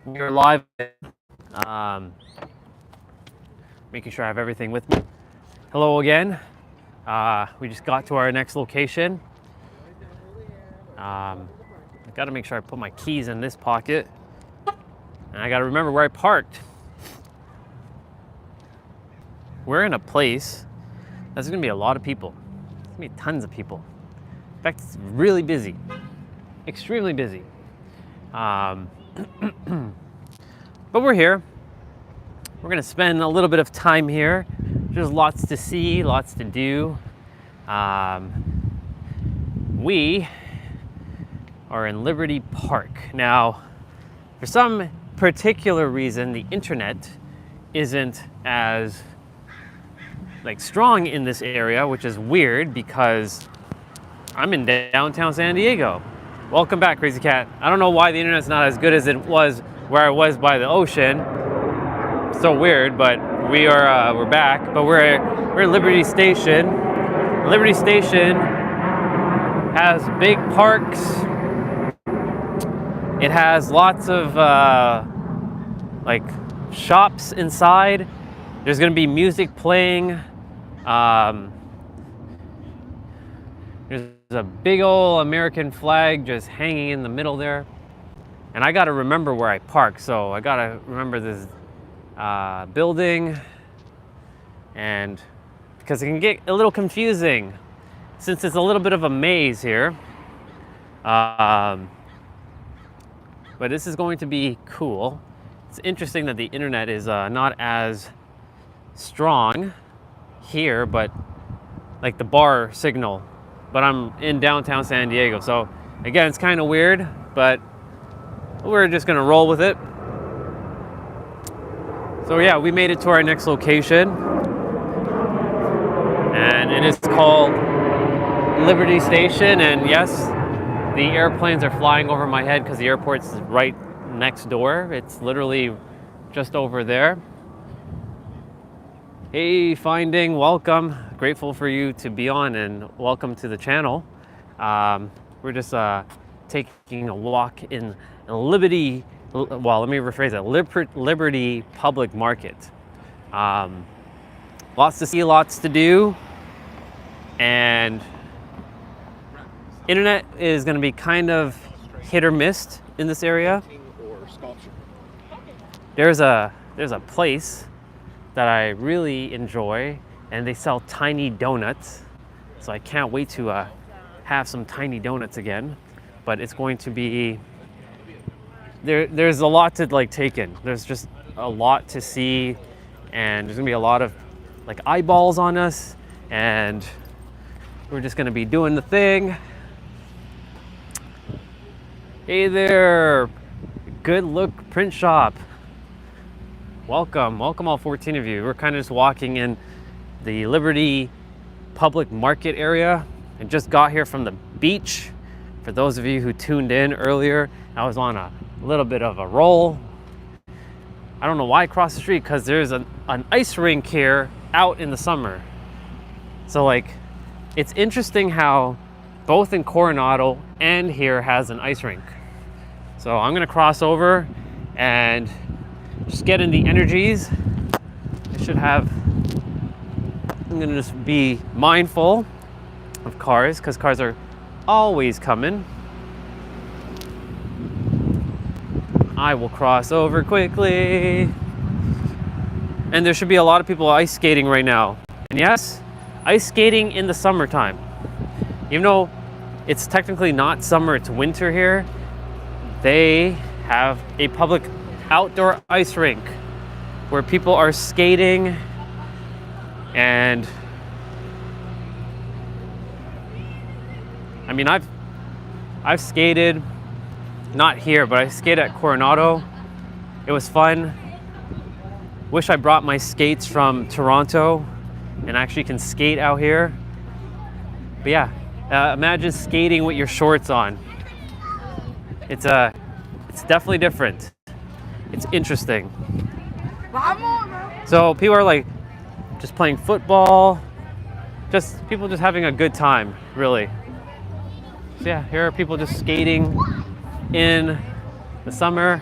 We're live. Um, Making sure I have everything with me. Hello again. We just got to our next location. I got to make sure I put my keys in this pocket, and I got to remember where I parked. We're in a place that's going to be a lot of people. There's going to be tons of people. In fact, it's really busy, extremely busy. But we're here. We're gonna spend a little bit of time here. There's lots to see, lots to do. We are in Liberty Park. Now, for some particular reason, the internet isn't as strong in this area, which is weird because I'm in downtown San Diego. Welcome back, Crazy Cat. I don't know why the internet's not as good as it was where I was by the ocean. So weird, but we're back. But we're at Liberty Station. Liberty Station has big parks. It has lots of shops inside. There's gonna be music playing. There's a big old American flag just hanging in the middle there. And I gotta remember where I park, so I gotta remember this building, and because it can get a little confusing since it's a little bit of a maze here. But this is going to be cool. It's interesting that the internet is not as strong here, but like the bar signal. But I'm in downtown San Diego, so again, it's kind of weird, but we're just gonna roll with it. So yeah, we made it to our next location, and it is called Liberty Station. And yes, the airplanes are flying over my head because the airport's right next door. It's literally just over there. Hey, Finding, welcome. Grateful for you to be on, and welcome to the channel. We're just taking a walk in Liberty, well, let me rephrase that, Liberty Public Market. Lots to see, lots to do, and internet is going to be kind of hit or miss in this area. There's a place that I really enjoy, and they sell tiny donuts. So I can't wait to have some tiny donuts again. But it's going to be, there's a lot to take in. There's just a lot to see, and there's gonna be a lot of eyeballs on us, and we're just gonna be doing the thing. Hey there, Good Look Print Shop. Welcome all 14 of you. We're kind of just walking in the Liberty Public Market area and just got here from the beach. For those of you who tuned in earlier, I was on a little bit of a roll. I don't know why I crossed the street, because there's an ice rink here out in the summer. So it's interesting how both in Coronado and here has an ice rink. So I'm gonna cross over and just get in the energies. I'm gonna just be mindful of cars, because cars are always coming. I will cross over quickly. And there should be a lot of people ice skating right now. And yes, ice skating in the summertime. Even though it's technically not summer, it's winter here, they have a public outdoor ice rink where people are skating. And I mean, I've skated, not here, but I skated at Coronado. It was fun. Wish I brought my skates from Toronto and actually can skate out here. But yeah, imagine skating with your shorts on. It's definitely different. It's interesting. So people are just playing football, people just having a good time, really. So yeah, here are people just skating in the summer.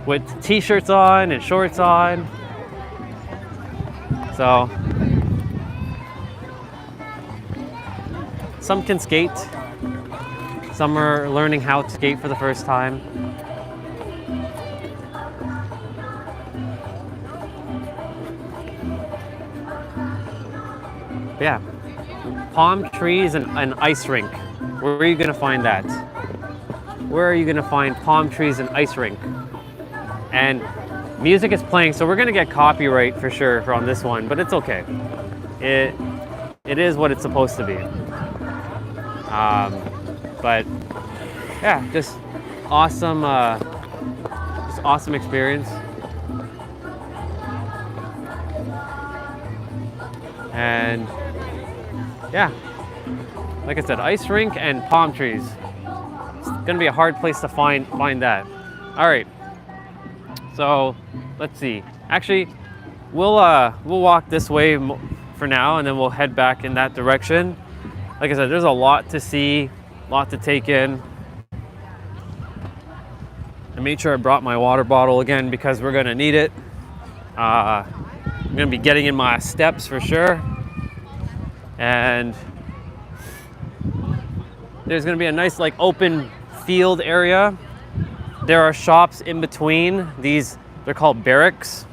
with t-shirts on and shorts on. So some can skate, some are learning how to skate for the first time. But yeah, palm trees and an ice rink. Where are you gonna find that? Where are you gonna find palm trees and ice rink? And music is playing, so we're gonna get copyright for sure on this one, but it's okay. It is what it's supposed to be. But yeah, just awesome experience. And yeah, like I said, ice rink and palm trees. It's gonna be a hard place to find that. All right, so let's see. Actually, we'll walk this way for now, and then we'll head back in that direction. Like I said, there's a lot to see, a lot to take in. I made sure I brought my water bottle again because we're gonna need it. I'm gonna be getting in my steps for sure. And there's gonna be a nice like open field area. There are shops in between these, they're called barracks.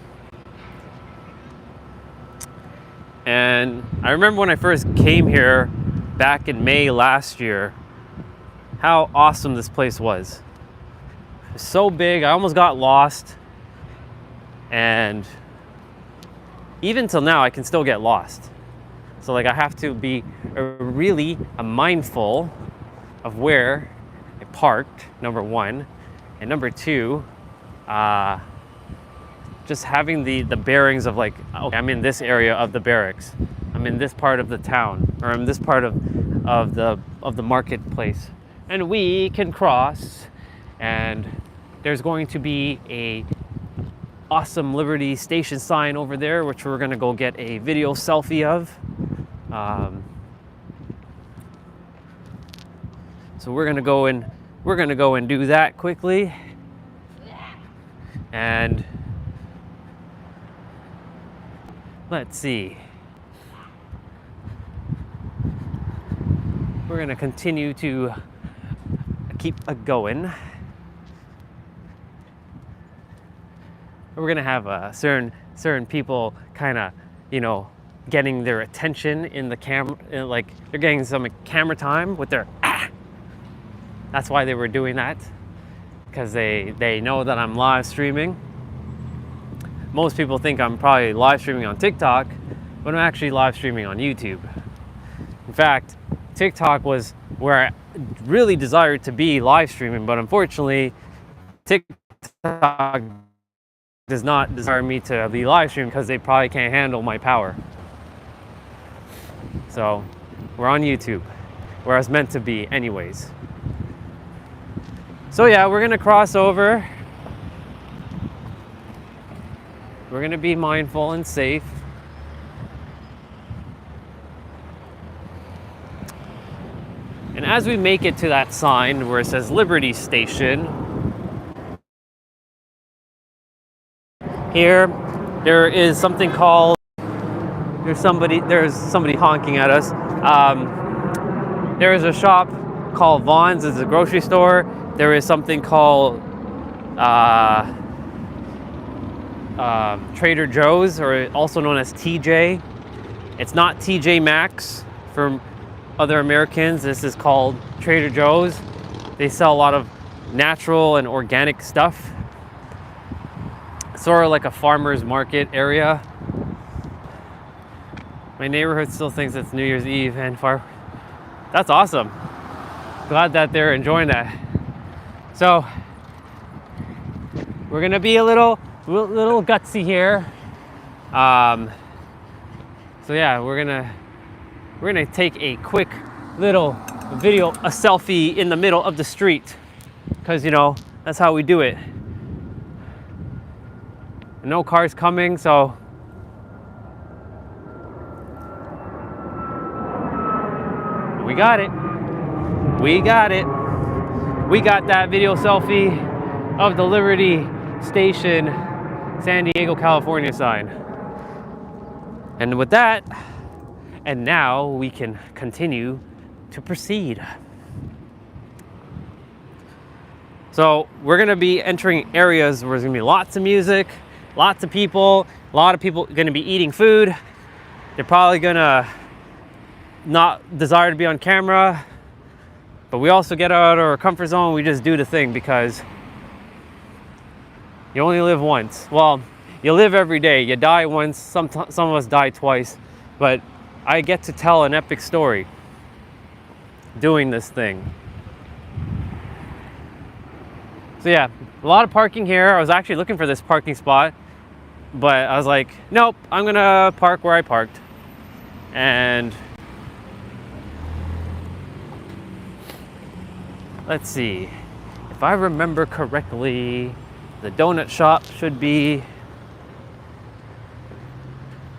And I remember when I first came here back in May last year, how awesome this place was. It was so big, I almost got lost. And even till now, I can still get lost. So like I have to be really mindful of where I parked, number one. And number two, just having the bearings of like, okay, I'm in this area of the barracks. I'm in this part of the town, or I'm this part of the marketplace. And we can cross, and there's going to be a awesome Liberty Station sign over there, which we're gonna go get a video selfie of. So we're gonna go and do that quickly. And let's see. We're gonna continue to keep going. We're gonna have certain people kind of, you know, getting their attention in the camera, like they're getting some camera time with their That's why they were doing that, because they know that I'm live streaming. Most people think I'm probably live streaming on TikTok, but I'm actually live streaming on YouTube. In fact, TikTok was where I really desired to be live streaming, but unfortunately, TikTok does not desire me to be live streaming because they probably can't handle my power. So we're on YouTube, where I was meant to be anyways. So yeah, we're gonna cross over. We're gonna be mindful and safe. And as we make it to that sign where it says Liberty Station, here there is something called, there's somebody honking at us. There is a shop called Vaughn's. It's a grocery store. There is something called Trader Joe's, or also known as TJ. It's not TJ Maxx for other Americans. This is called Trader Joe's. They sell a lot of natural and organic stuff. Sort of like a farmer's market area. My neighborhood still thinks it's New Year's Eve and that's awesome. Glad that they're enjoying that. So we're gonna be a little gutsy here. So yeah, we're gonna take a quick little video, a selfie in the middle of the street, because you know that's how we do it. No cars coming, so we got it. We got it. We got that video selfie of the Liberty Station, San Diego, California sign. And with that, and now we can continue to proceed. So we're gonna be entering areas where there's gonna be lots of music, lots of people, a lot of people gonna be eating food. They're probably gonna not desire to be on camera, but we also get out of our comfort zone. We just do the thing because you only live once. Well, you live every day. You die once, some of us die twice, but I get to tell an epic story doing this thing. So yeah, a lot of parking here. I was actually looking for this parking spot, but I was like, nope, I'm gonna park where I parked. And let's see, if I remember correctly, the donut shop should be,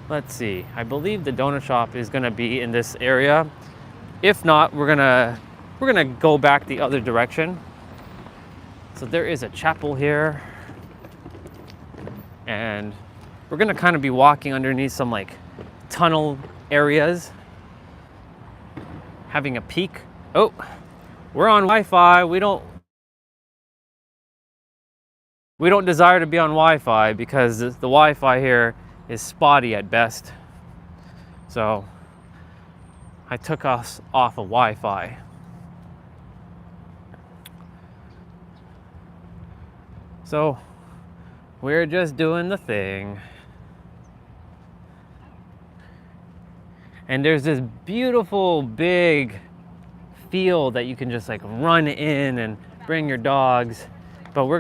let's see, I believe the donut shop is gonna be in this area. If not, we're gonna go back the other direction. So there is a chapel here, and we're gonna kind of be walking underneath some like tunnel areas, having a peek. Oh, we're on Wi-Fi. We don't desire to be on Wi-Fi because the Wi-Fi here is spotty at best. So I took us off of Wi-Fi. So we're just doing the thing. And there's this beautiful big field that you can just like run in and bring your dogs. But we're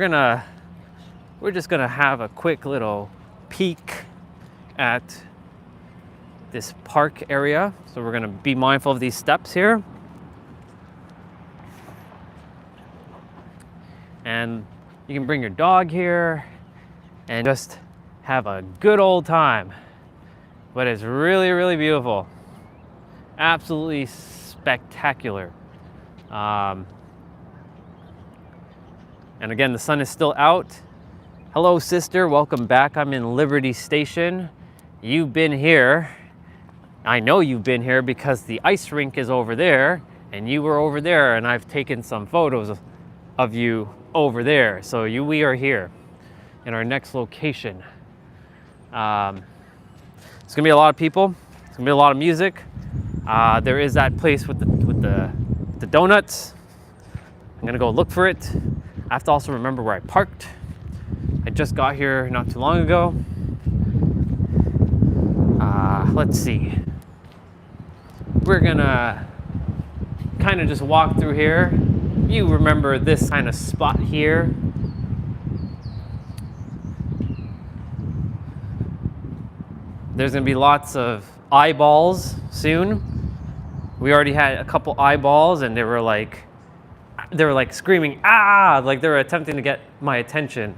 just gonna have a quick little peek at this park area. So we're gonna be mindful of these steps here. And you can bring your dog here and just have a good old time. But it's really, really beautiful. Absolutely spectacular. And again, the sun is still out. Hello, sister, welcome back. I'm in Liberty Station. You've been here. I know you've been here because the ice rink is over there and you were over there, and I've taken some photos of you over there. So we are here in our next location. It's gonna be a lot of people. It's gonna be a lot of music. There is that place with the donuts. I'm gonna go look for it. I have to also remember where I parked. I just got here not too long ago. Let's see. We're gonna kind of just walk through here. You remember this kind of spot here. There's gonna be lots of eyeballs soon. We already had a couple eyeballs and they were like screaming, ah, like they were attempting to get my attention.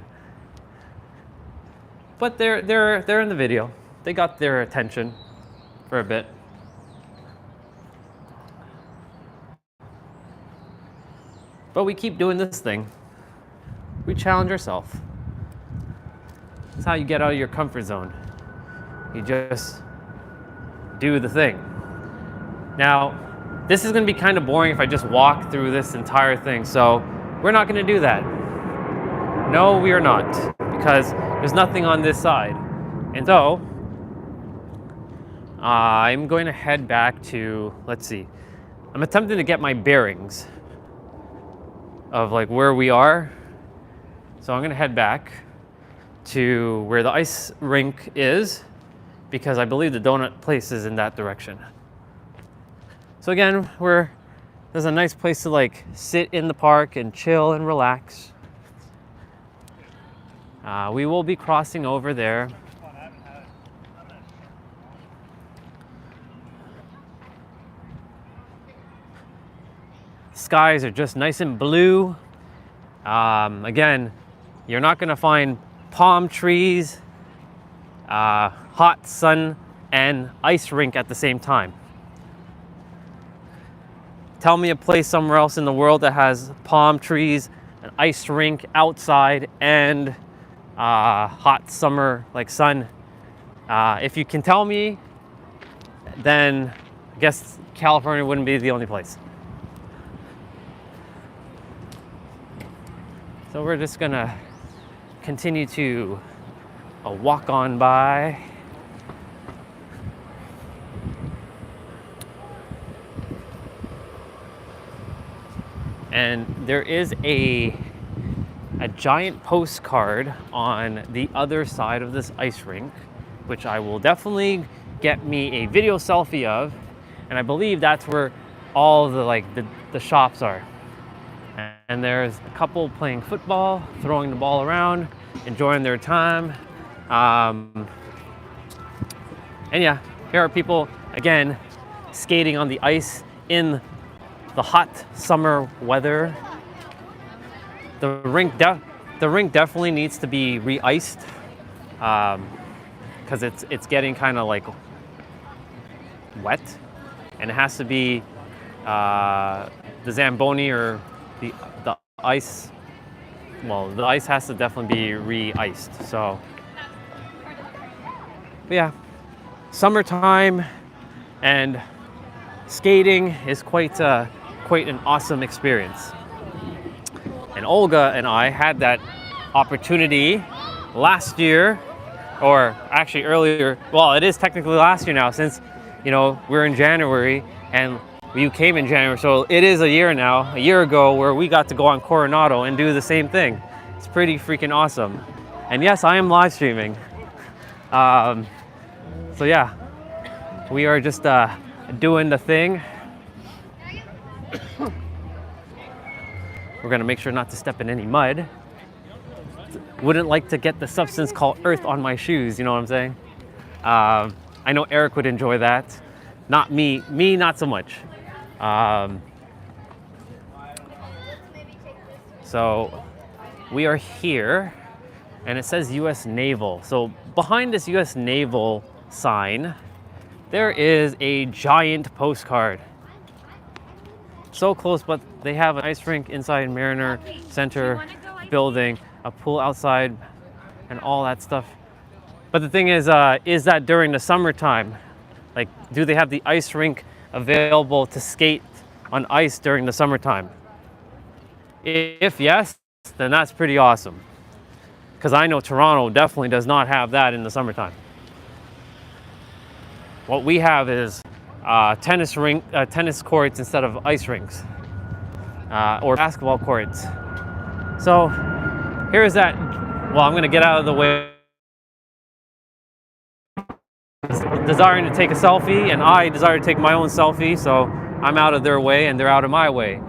But they're in the video. They got their attention for a bit. But we keep doing this thing. We challenge ourselves. That's how you get out of your comfort zone. You just do the thing. Now, this is gonna be kind of boring if I just walk through this entire thing, so we're not gonna do that. No, we are not, because there's nothing on this side. And so, I'm going to head back to, let's see, I'm attempting to get my bearings of like where we are. So I'm gonna head back to where the ice rink is, because I believe the donut place is in that direction. So again, there's a nice place to like sit in the park and chill and relax. We will be crossing over there. Skies are just nice and blue. Again, you're not gonna find palm trees, hot sun, and ice rink at the same time. Tell me a place somewhere else in the world that has palm trees, an ice rink outside, and hot summer like sun. If you can tell me, then I guess California wouldn't be the only place. So we're just gonna continue to walk on by. And there is a giant postcard on the other side of this ice rink, which I will definitely get me a video selfie of. And I believe that's where all the shops are. And there's a couple playing football, throwing the ball around, enjoying their time. And yeah, here are people, again, skating on the ice in the hot summer weather. The rink definitely needs to be re-iced because it's getting kind of like wet, and it has to be the Zamboni or the ice. Well, the ice has to definitely be re-iced. So, but yeah, summertime and skating is quite an awesome experience. And Olga and I had that opportunity last year, or actually earlier. Well, it is technically last year now, since we're in January and you came in January, so it is a year now, a year ago, where we got to go on Coronado and do the same thing. It's pretty freaking awesome. And yes, I am live streaming. So yeah, we are just doing the thing. We're gonna make sure not to step in any mud. Wouldn't like to get the substance called earth on my shoes, you know what I'm saying? I know Eric would enjoy that. Not me, not so much. So we are here, and it says US Naval. So behind this US Naval sign, there is a giant postcard. So close, but they have an ice rink inside Mariner Center building, a pool outside, and all that stuff. But the thing is that during the summertime, like, do they have the ice rink available to skate on ice during the summertime? If yes, then that's pretty awesome. Because I know Toronto definitely does not have that in the summertime. What we have is tennis courts instead of ice rinks, or basketball courts. So here's that. Well, I'm gonna get out of the way. Desiring to take a selfie, and I desire to take my own selfie, so I'm out of their way and they're out of my way.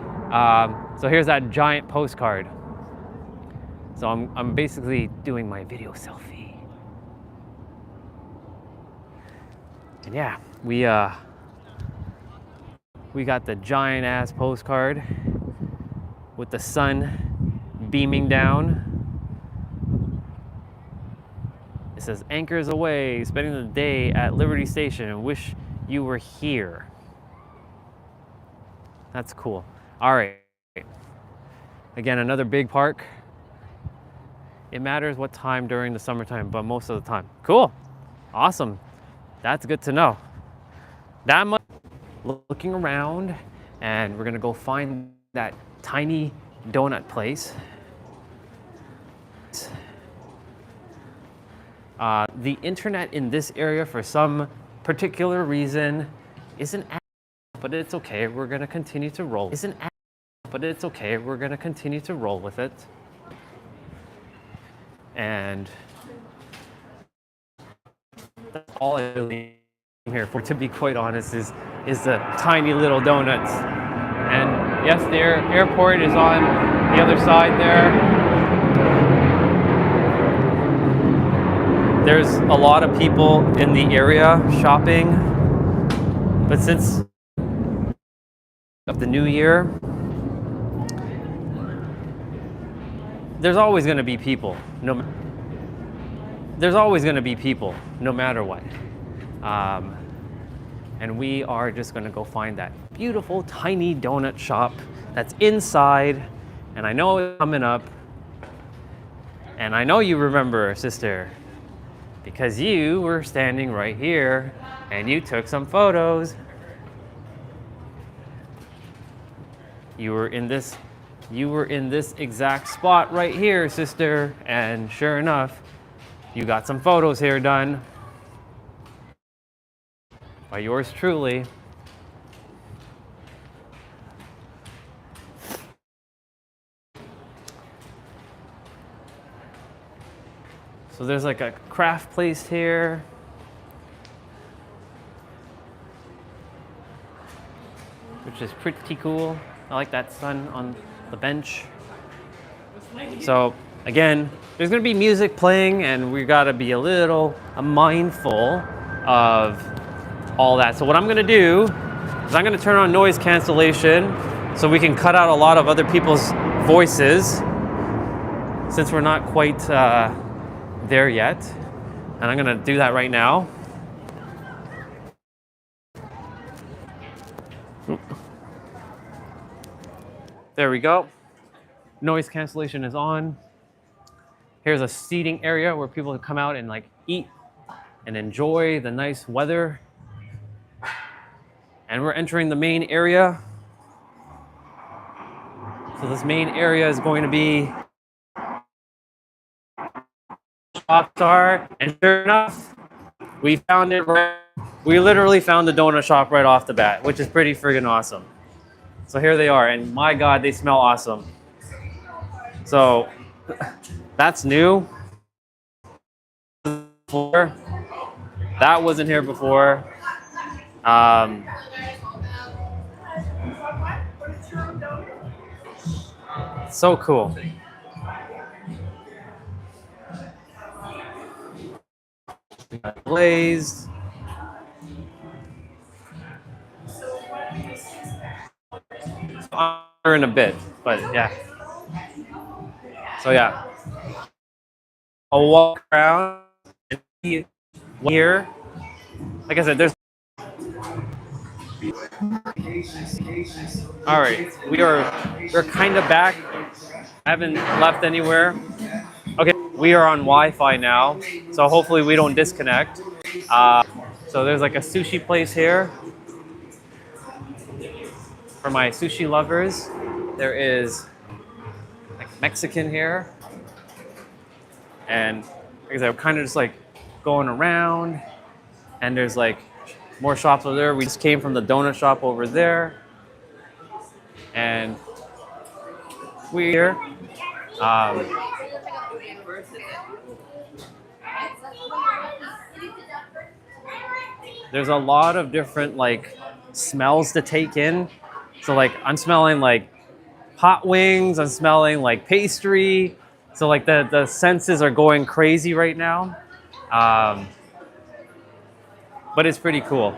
So here's that giant postcard. So I'm basically doing my video selfie. And yeah, we got the giant ass postcard with the sun beaming down. It says, "Anchors away, spending the day at Liberty Station. Wish you were here." That's cool. All right. Again, another big park. It matters what time during the summertime, but most of the time. Cool. Awesome. That's good to know. That much looking around, and we're gonna go find that tiny donut place. The internet in this area, for some particular reason, isn't but it's okay. We're gonna continue to roll. But it's okay. We're gonna continue to roll with it. And that's all I really am here for, to be quite honest, is the tiny little donuts. And yes, the airport is on the other side there. There's a lot of people in the area shopping, but since of the new year, there's always going to be people. There's always going to be people, no matter what. And we are just going to go find that beautiful tiny donut shop that's inside. And I know it's coming up. And I know you remember, sister, because you were standing right here and you took some photos. You were in this exact spot right here, sister, and sure enough, you got some photos here done by yours truly. So there's like a craft place here. Which is pretty cool. I like that sun on the bench. So again, there's gonna be music playing and we gotta be a little mindful of all that. So what I'm gonna do is I'm gonna turn on noise cancellation so we can cut out a lot of other people's voices since we're not quite there yet. And I'm gonna do that right now. There we go. Noise cancellation is on. Here's a seating area where people can come out and like eat and enjoy the nice weather. And we're entering the main area. So this main area is going to be shops are, and sure enough, we found it. We literally found the donut shop right off the bat, which is pretty friggin' awesome. So here they are, and my God, they smell awesome. So that's new. That wasn't here before. So cool. Glazed. In a bit, but yeah. So yeah, I'll walk around and see here. Like I said, there's. All right, we're kind of back. I haven't left anywhere. Okay, we are on Wi-Fi now, so hopefully we don't disconnect. So there's like a sushi place here. For my sushi lovers, there is like Mexican here. And like I said, I'm kind of just like going around and there's like more shops over there. We just came from the donut shop over there. And we're here. There's a lot of different like smells to take in. So like I'm smelling like hot wings, I'm smelling like pastry. So like the senses are going crazy right now. But it's pretty cool.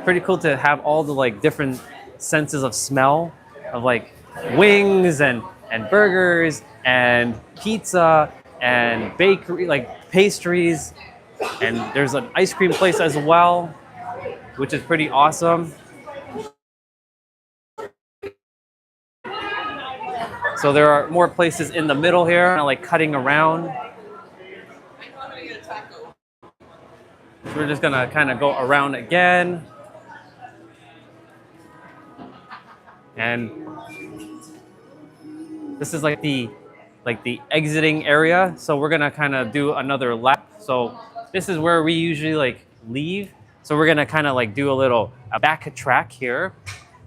Pretty cool to have all the like different senses of smell of like wings and burgers and pizza and bakery, like pastries. And there's an ice cream place as well, which is pretty awesome. So there are more places in the middle here, kind of like cutting around. So we're just gonna kind of go around again. And this is like the exiting area. So we're gonna kind of do another lap. So this is where we usually like leave. So we're gonna kind of like do a back track here.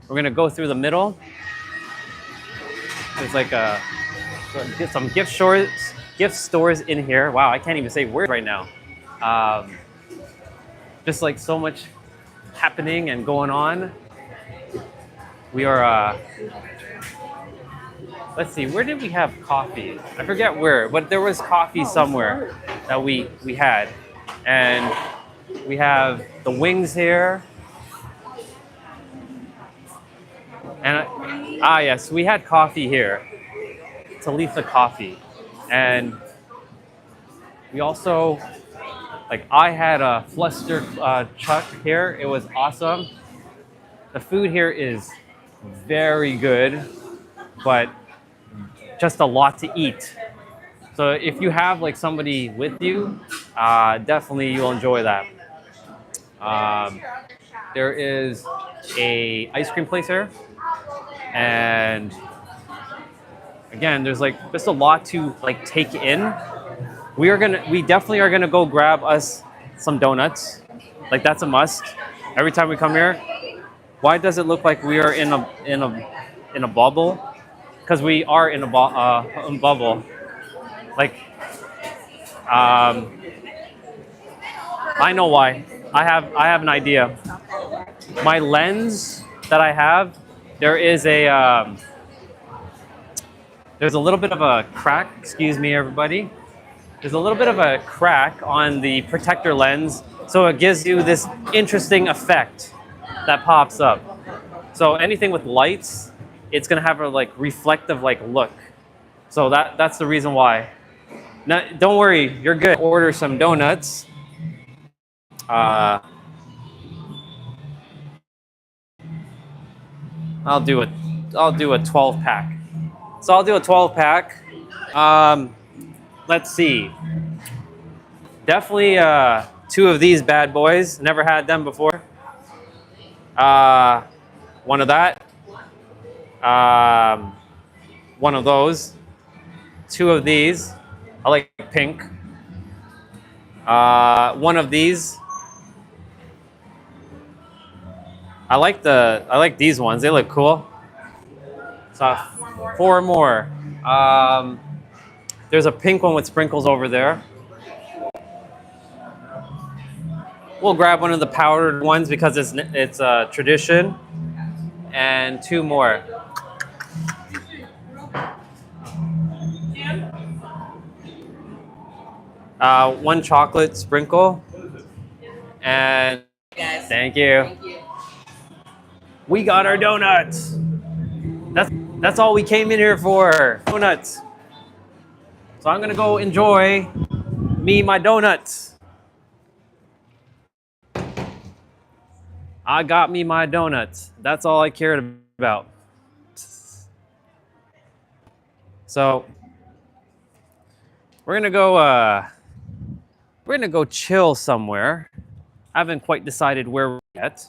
We're gonna go through the middle. There's like some gift stores in here. Wow, I can't even say words right now. Just like so much happening and going on. We are, let's see, where did we have coffee? I forget where, but there was coffee somewhere that we had. And we have the wings here. And yes, we had coffee here, Talitha Coffee. And we also, like I had a fluster chuck here. It was awesome. The food here is very good, but just a lot to eat. So if you have like somebody with you, definitely you'll enjoy that. Um, there is a ice cream place here, and again, there's like just a lot to like take in. We definitely are gonna go grab us some donuts. Like that's a must. Every time we come here, why does it look like we are in a bubble? Because we are in a bubble. Like, I know why. I have an idea. My lens that I have, there is there's a little bit of a crack. Excuse me, everybody. There's a little bit of a crack on the protector lens, so it gives you this interesting effect that pops up. So anything with lights, it's gonna have a like reflective like look. So that's the reason why. Now, don't worry, you're good. Order some donuts. Uh, I'll do a 12 pack. So I'll do a 12 pack. Um, let's see. Definitely two of these bad boys. Never had them before. Uh, one of that. Um, one of those. Two of these. I like pink. One of these. I like these ones. They look cool. So four more. There's a pink one with sprinkles over there. We'll grab one of the powdered ones because it's a tradition. And two more. One chocolate sprinkle. And thank you. We got our donuts. That's all we came in here for. Donuts. So I'm gonna go enjoy my donuts. I got me my donuts. That's all I cared about. So we're gonna go chill somewhere. I haven't quite decided where yet.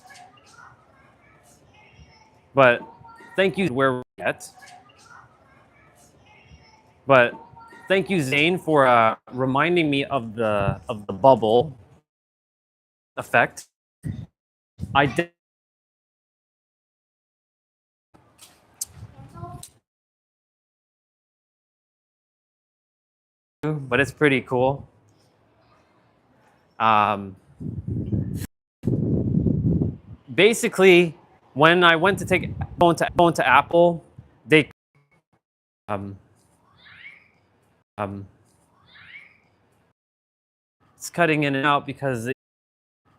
But thank you But thank you, Zane, for reminding me of the bubble effect. I did. But it's pretty cool. Basically, when I went to take phone to Apple, they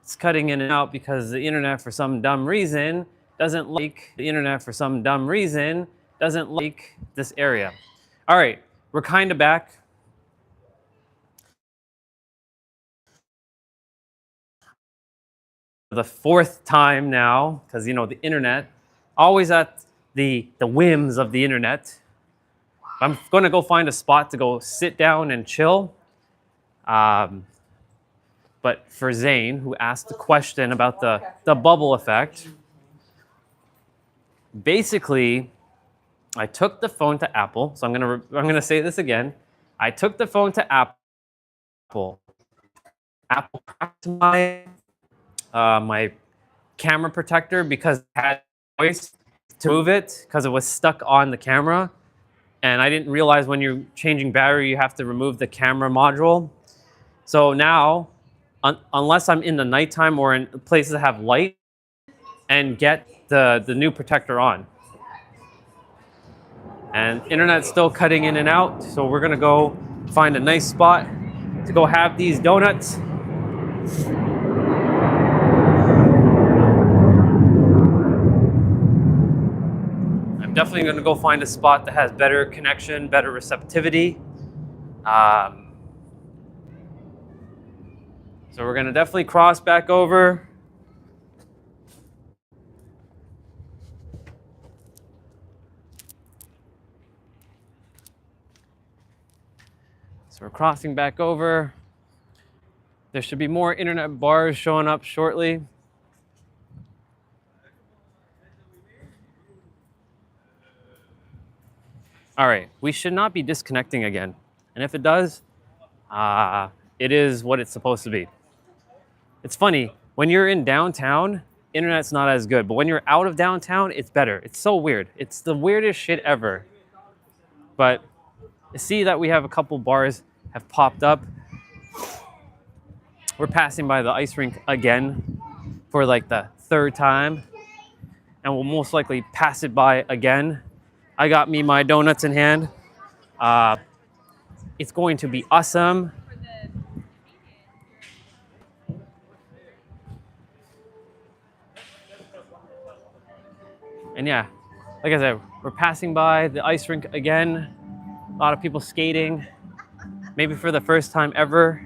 it's cutting in and out because the internet for some dumb reason doesn't like this area. All right, we're kind of back. The fourth time now, because you know the internet, always at the whims of the internet. I'm going to go find a spot to go sit down and chill. But for Zane, who asked the question about the bubble effect, basically, I took the phone to Apple. So I'm gonna say this again. I took the phone to Apple. Apple cracked my camera protector because it had voice to move it because it was stuck on the camera. And I didn't realize when you're changing battery, you have to remove the camera module. So now, unless I'm in the nighttime or in places that have light, and get the new protector on. And internet's still cutting in and out, so we're gonna go find a nice spot to go have these donuts. I'm definitely gonna go find a spot that has better connection, better receptivity. So we're gonna definitely cross back over. So we're crossing back over. There should be more internet bars showing up shortly. All right, we should not be disconnecting again. And if it does, it is what it's supposed to be. It's funny, when you're in downtown, internet's not as good, but when you're out of downtown, it's better. It's so weird. It's the weirdest shit ever. But see that we have a couple bars have popped up. We're passing by the ice rink again for like the third time, and we'll most likely pass it by again. I got me my donuts in hand. It's going to be awesome. And yeah, like I said, we're passing by the ice rink again. A lot of people skating, maybe for the first time ever,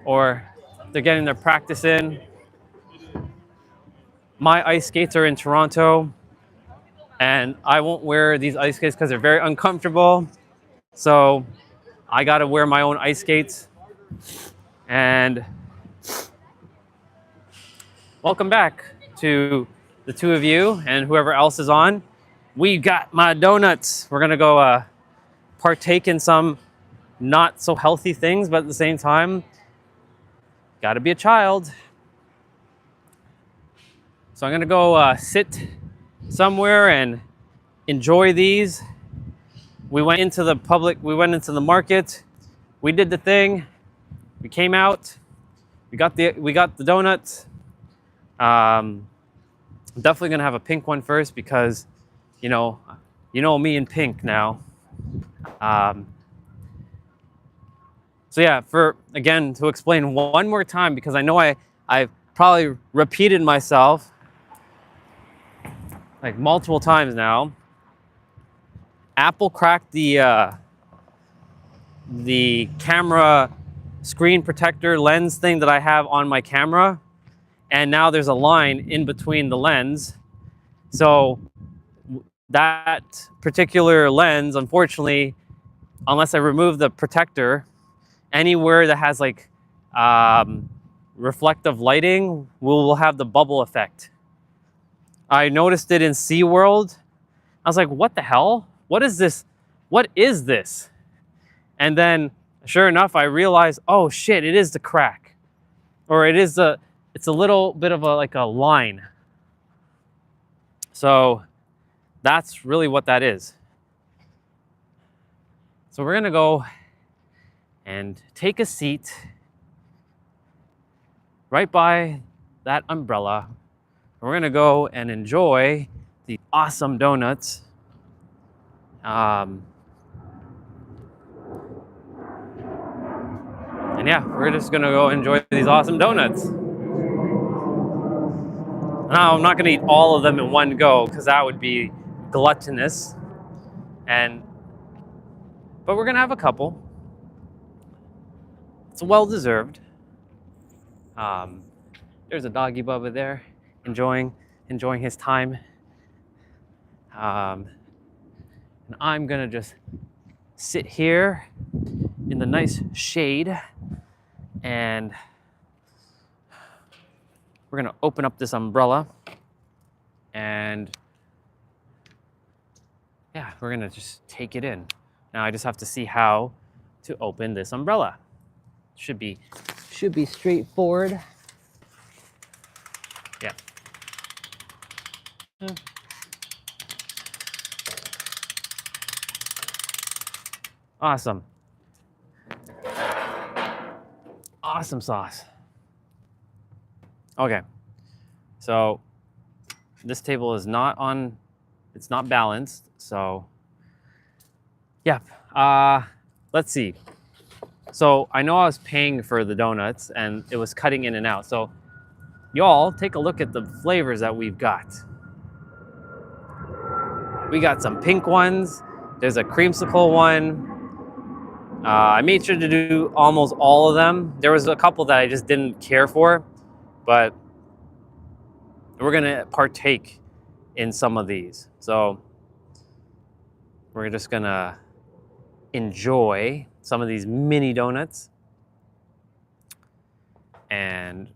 or they're getting their practice in. My ice skates are in Toronto, and I won't wear these ice skates because they're very uncomfortable. So I got to wear my own ice skates. And welcome back to the two of you and whoever else is on. We got my donuts. We're gonna go partake in some not so healthy things, but at the same time, gotta be a child. So I'm gonna go sit somewhere and enjoy these. We went into the market, we did the thing, we came out, we got the donuts. I'm definitely gonna have a pink one first because you know me in pink now. So yeah, to explain one more time, because I know I've probably repeated myself like multiple times now. Apple cracked the camera screen protector lens thing that I have on my camera, and now there's a line in between the lens. So that particular lens, unfortunately, unless I remove the protector, anywhere that has like reflective lighting will have the bubble effect. I noticed it in SeaWorld. I was like, what the hell? What is this? What is this? And then sure enough, I realized, oh shit, it is the crack. Or it's a little bit of like a line. So that's really what that is. So we're gonna go and take a seat right by that umbrella. We're gonna go and enjoy the awesome donuts. And yeah, we're just gonna go enjoy these awesome donuts. Now, I'm not gonna eat all of them in one go because that would be gluttonous. But we're gonna have a couple. It's well deserved. There's a doggy bubba there, enjoying his time. And I'm gonna just sit here in the nice shade, and we're gonna open up this umbrella, and yeah, we're gonna just take it in. Now I just have to see how to open this umbrella. Should be straightforward. Yeah. Awesome. Awesome sauce. Okay. So this table is it's not balanced. So yeah. Let's see. So I know I was paying for the donuts and it was cutting in and out. So y'all take a look at the flavors that we've got. We got some pink ones. There's a creamsicle one. I made sure to do almost all of them. There was a couple that I just didn't care for, but we're gonna partake in some of these. So we're just gonna enjoy some of these mini donuts. And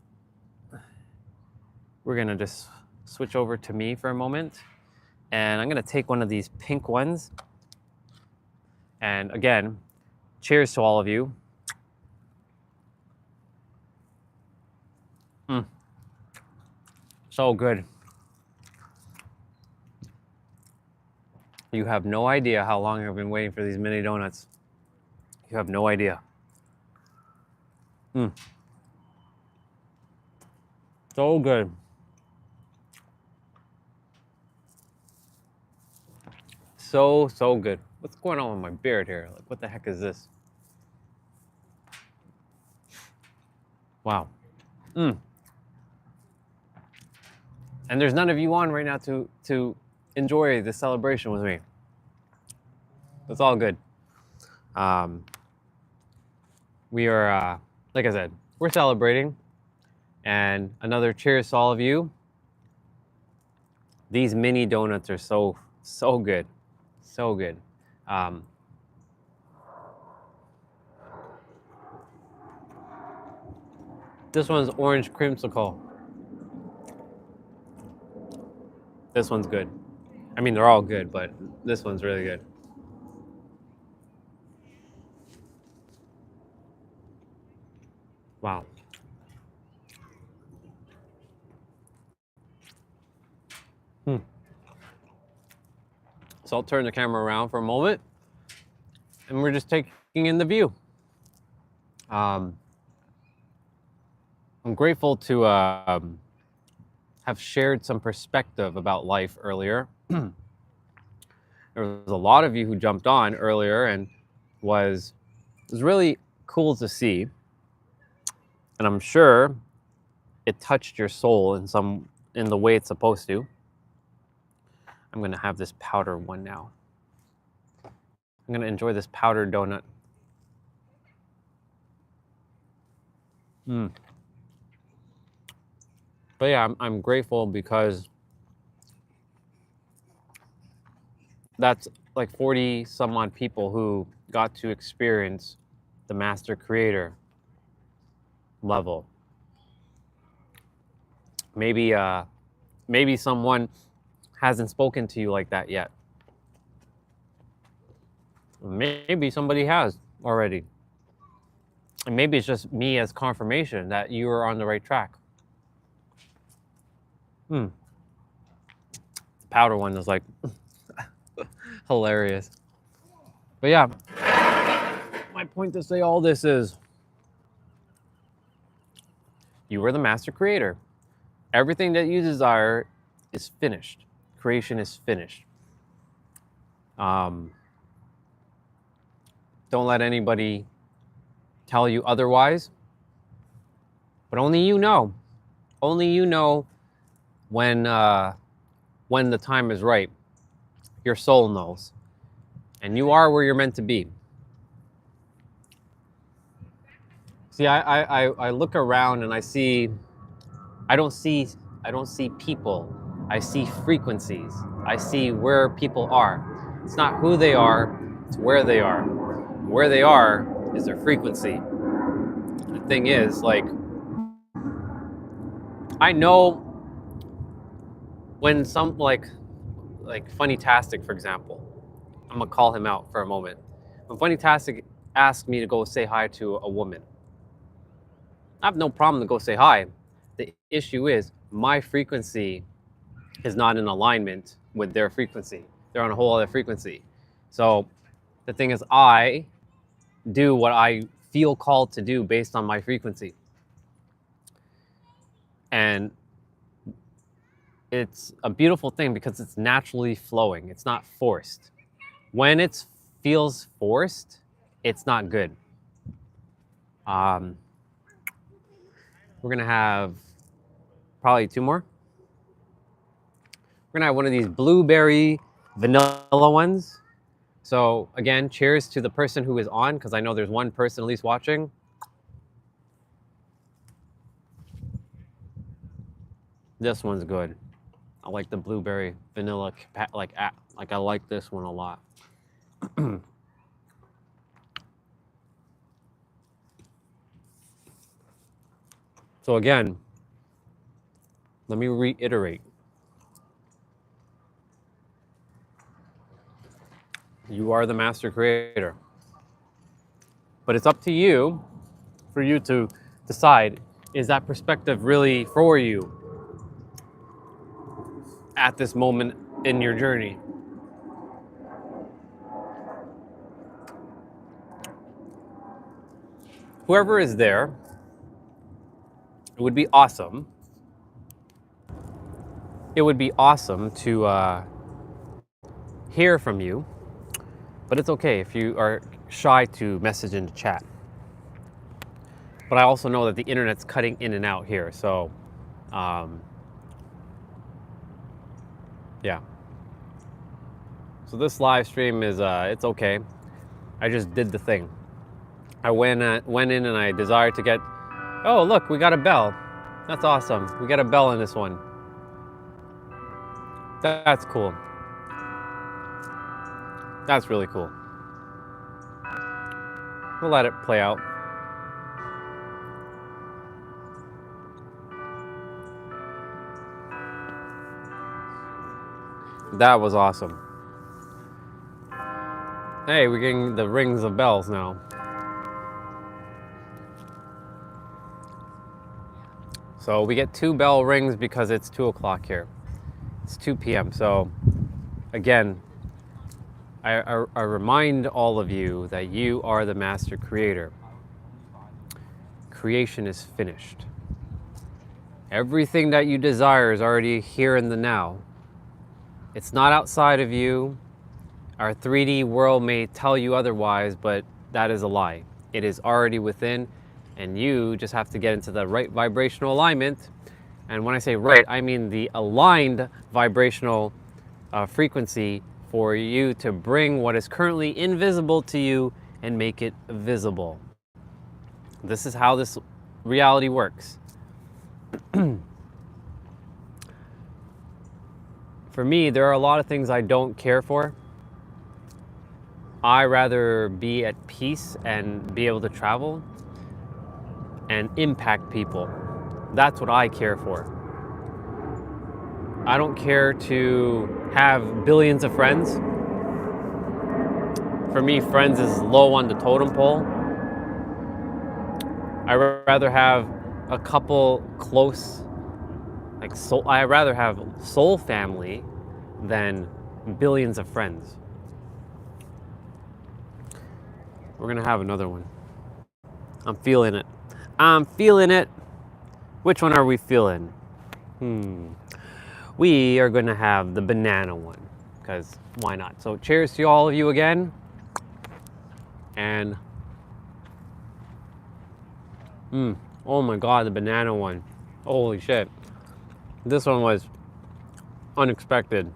we're gonna just switch over to me for a moment. And I'm gonna take one of these pink ones. And again, cheers to all of you. So good. You have no idea how long I've been waiting for these mini donuts. You have no idea. So good. So good. What's going on with my beard here? Like, what the heck is this? Wow. And there's none of you on right now to enjoy this celebration with me. It's all good. We are, like I said, we're celebrating. And another cheers to all of you. These mini donuts are so good. So good. This one's orange creamsicle. This one's good. I mean, they're all good, but this one's really good. Wow. So I'll turn the camera around for a moment, and we're just taking in the view. I'm grateful to have shared some perspective about life earlier. There was a lot of you who jumped on earlier, and it was really cool to see. And I'm sure it touched your soul in the way it's supposed to. I'm gonna have this powder one now. I'm gonna enjoy this powdered donut. But yeah, I'm grateful because that's like 40 some odd people who got to experience the master creator level. Maybe someone hasn't spoken to you like that yet. Maybe somebody has already. And maybe it's just me as confirmation that you are on the right track. The powder one is like hilarious. But yeah, my point to say all this is you are the master creator. Everything that you desire is finished. Creation is finished. Don't let anybody tell you otherwise. But only you know. Only you know when the time is right. Your soul knows. And you are where you're meant to be. See, I look around and I don't see people. I see frequencies. I see where people are. It's not who they are, it's where they are. Where they are is their frequency. The thing is, like, I know when some like Funny-tastic, for example, I'm gonna call him out for a moment. When Funny-tastic asked me to go say hi to a woman, I have no problem to go say hi. The issue is my frequency is not in alignment with their frequency. They're on a whole other frequency. So the thing is, I do what I feel called to do based on my frequency. And it's a beautiful thing because it's naturally flowing. It's not forced. When it feels forced, it's not good. We're gonna have probably two more. We're gonna have one of these blueberry vanilla ones. So again, cheers to the person who is on, because I know there's one person at least watching. This one's good. I like the blueberry vanilla, like I like this one a lot. So again, let me reiterate. You are the master creator. But it's up to you, for you to decide, is that perspective really for you at this moment in your journey? Whoever is there, it would be awesome. It would be awesome to hear from you, but it's okay if you are shy to message in the chat. But I also know that the internet's cutting in and out here, so yeah. So this live stream is it's okay. I just did the thing. I went in and I desired to get. Oh look, we got a bell. That's awesome. We got a bell in this one. That's cool. That's really cool. We'll let it play out. That was awesome. Hey, we're getting the rings of bells now. So we get 2 bell rings because it's 2 o'clock here. It's 2 p.m. So again, I remind all of you that you are the master creator. Creation is finished. Everything that you desire is already here in the now. It's not outside of you. Our 3D world may tell you otherwise, but that is a lie. It is already within, and you just have to get into the right vibrational alignment. And when I say right, I mean the aligned vibrational frequency for you to bring what is currently invisible to you and make it visible. This is how this reality works. For me, there are a lot of things I don't care for. I rather be at peace and be able to travel and impact people. That's what I care for. I don't care to have billions of friends. For me, friends is low on the totem pole. I'd rather have a couple close, like soul. I'd rather have soul family than billions of friends. We're gonna have another one. I'm feeling it. I'm feeling it. Which one are we feeling? We are gonna have the banana one, because why not? So cheers to all of you again. And oh my god, the banana one. Holy shit. This one was unexpected.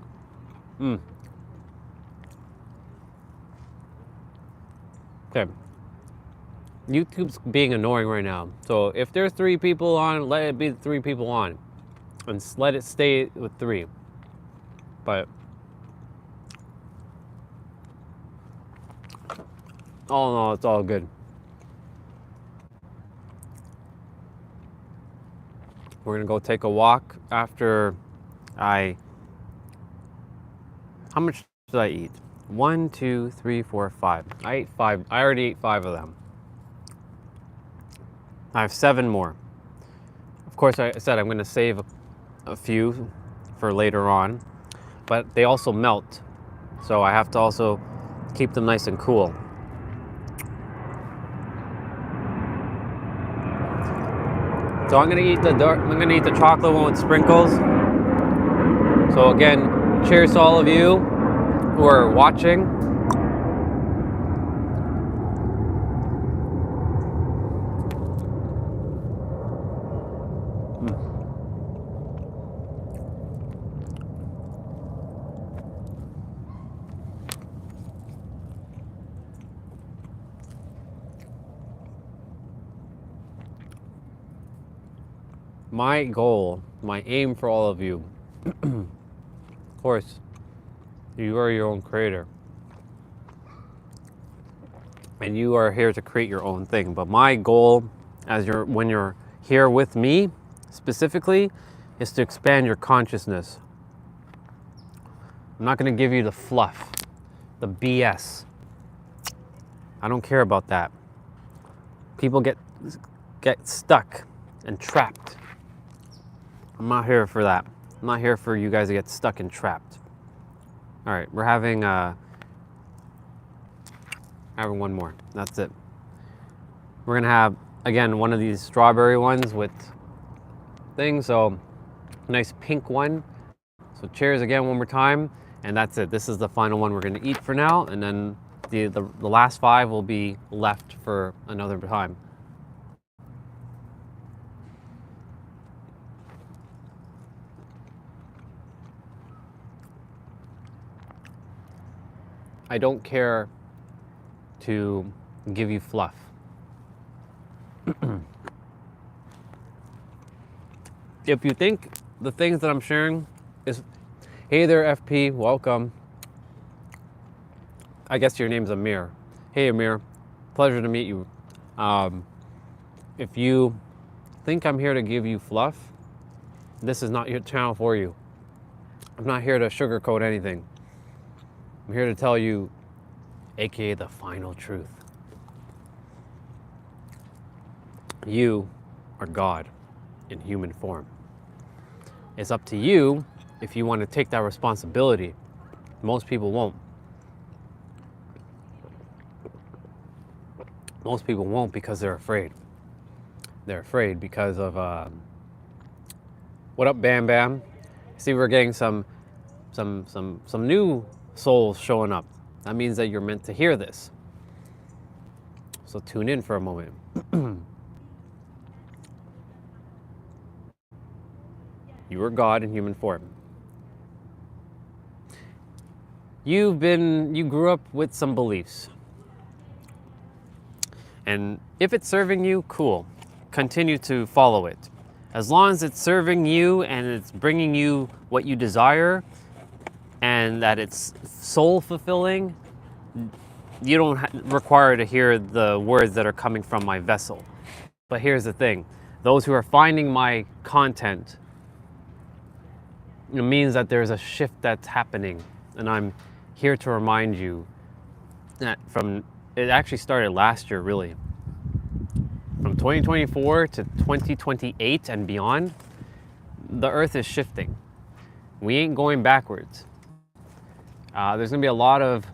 Okay. YouTube's being annoying right now. So if there's 3 people on, let it be 3 people on. And let it stay with 3. But all in all, it's all good. We're gonna go take a walk after how much did I eat? 1, 2, 3, 4, 5. I ate 5. I already ate 5 of them. I have 7 more. Of course, I said I'm gonna save a few for later on, but they also melt. So I have to also keep them nice and cool. So I'm gonna eat the chocolate one with sprinkles. So again, cheers to all of you who are watching. My goal, my aim for all of you, of course, you are your own creator. And you are here to create your own thing. But my goal, when you're here with me specifically is to expand your consciousness. I'm not going to give you the fluff, the BS. I don't care about that. People get stuck and trapped. I'm not here for that. I'm not here for you guys to get stuck and trapped. All right, we're having one more. That's it. We're gonna have, again, one of these strawberry ones with things. So nice pink one. So cheers again one more time, and that's it. This is the final one we're gonna eat for now, and then the last 5 will be left for another time. I don't care to give you fluff. If you think the things that I'm sharing is, hey there FP, welcome. I guess your name's Amir. Hey Amir, pleasure to meet you. If you think I'm here to give you fluff, this is not your channel for you. I'm not here to sugarcoat anything. I'm here to tell you, aka the final truth. You are God in human form. It's up to you if you want to take that responsibility. Most people won't. Most people won't because they're afraid. They're afraid because of what up, Bam Bam? See, we're getting some new souls showing up. That means that you're meant to hear this. So tune in for a moment. You are God in human form. You grew up with some beliefs. And if it's serving you, cool. Continue to follow it. As long as it's serving you and it's bringing you what you desire and that it's soul fulfilling, you don't require to hear the words that are coming from my vessel. But here's the thing. Those who are finding my content, it means that there's a shift that's happening. And I'm here to remind you that it actually started last year, really. From 2024 to 2028 and beyond, the earth is shifting. We ain't going backwards. There's gonna be a lot of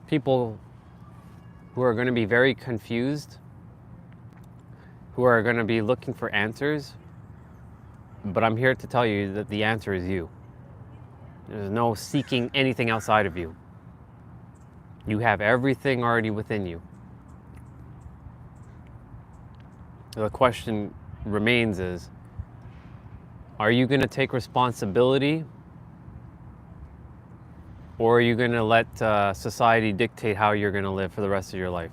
people who are gonna be very confused, who are gonna be looking for answers, but I'm here to tell you that the answer is you. There's no seeking anything outside of you. You have everything already within you. The question remains is, are you going to take responsibility, or are you going to let society dictate how you're going to live for the rest of your life?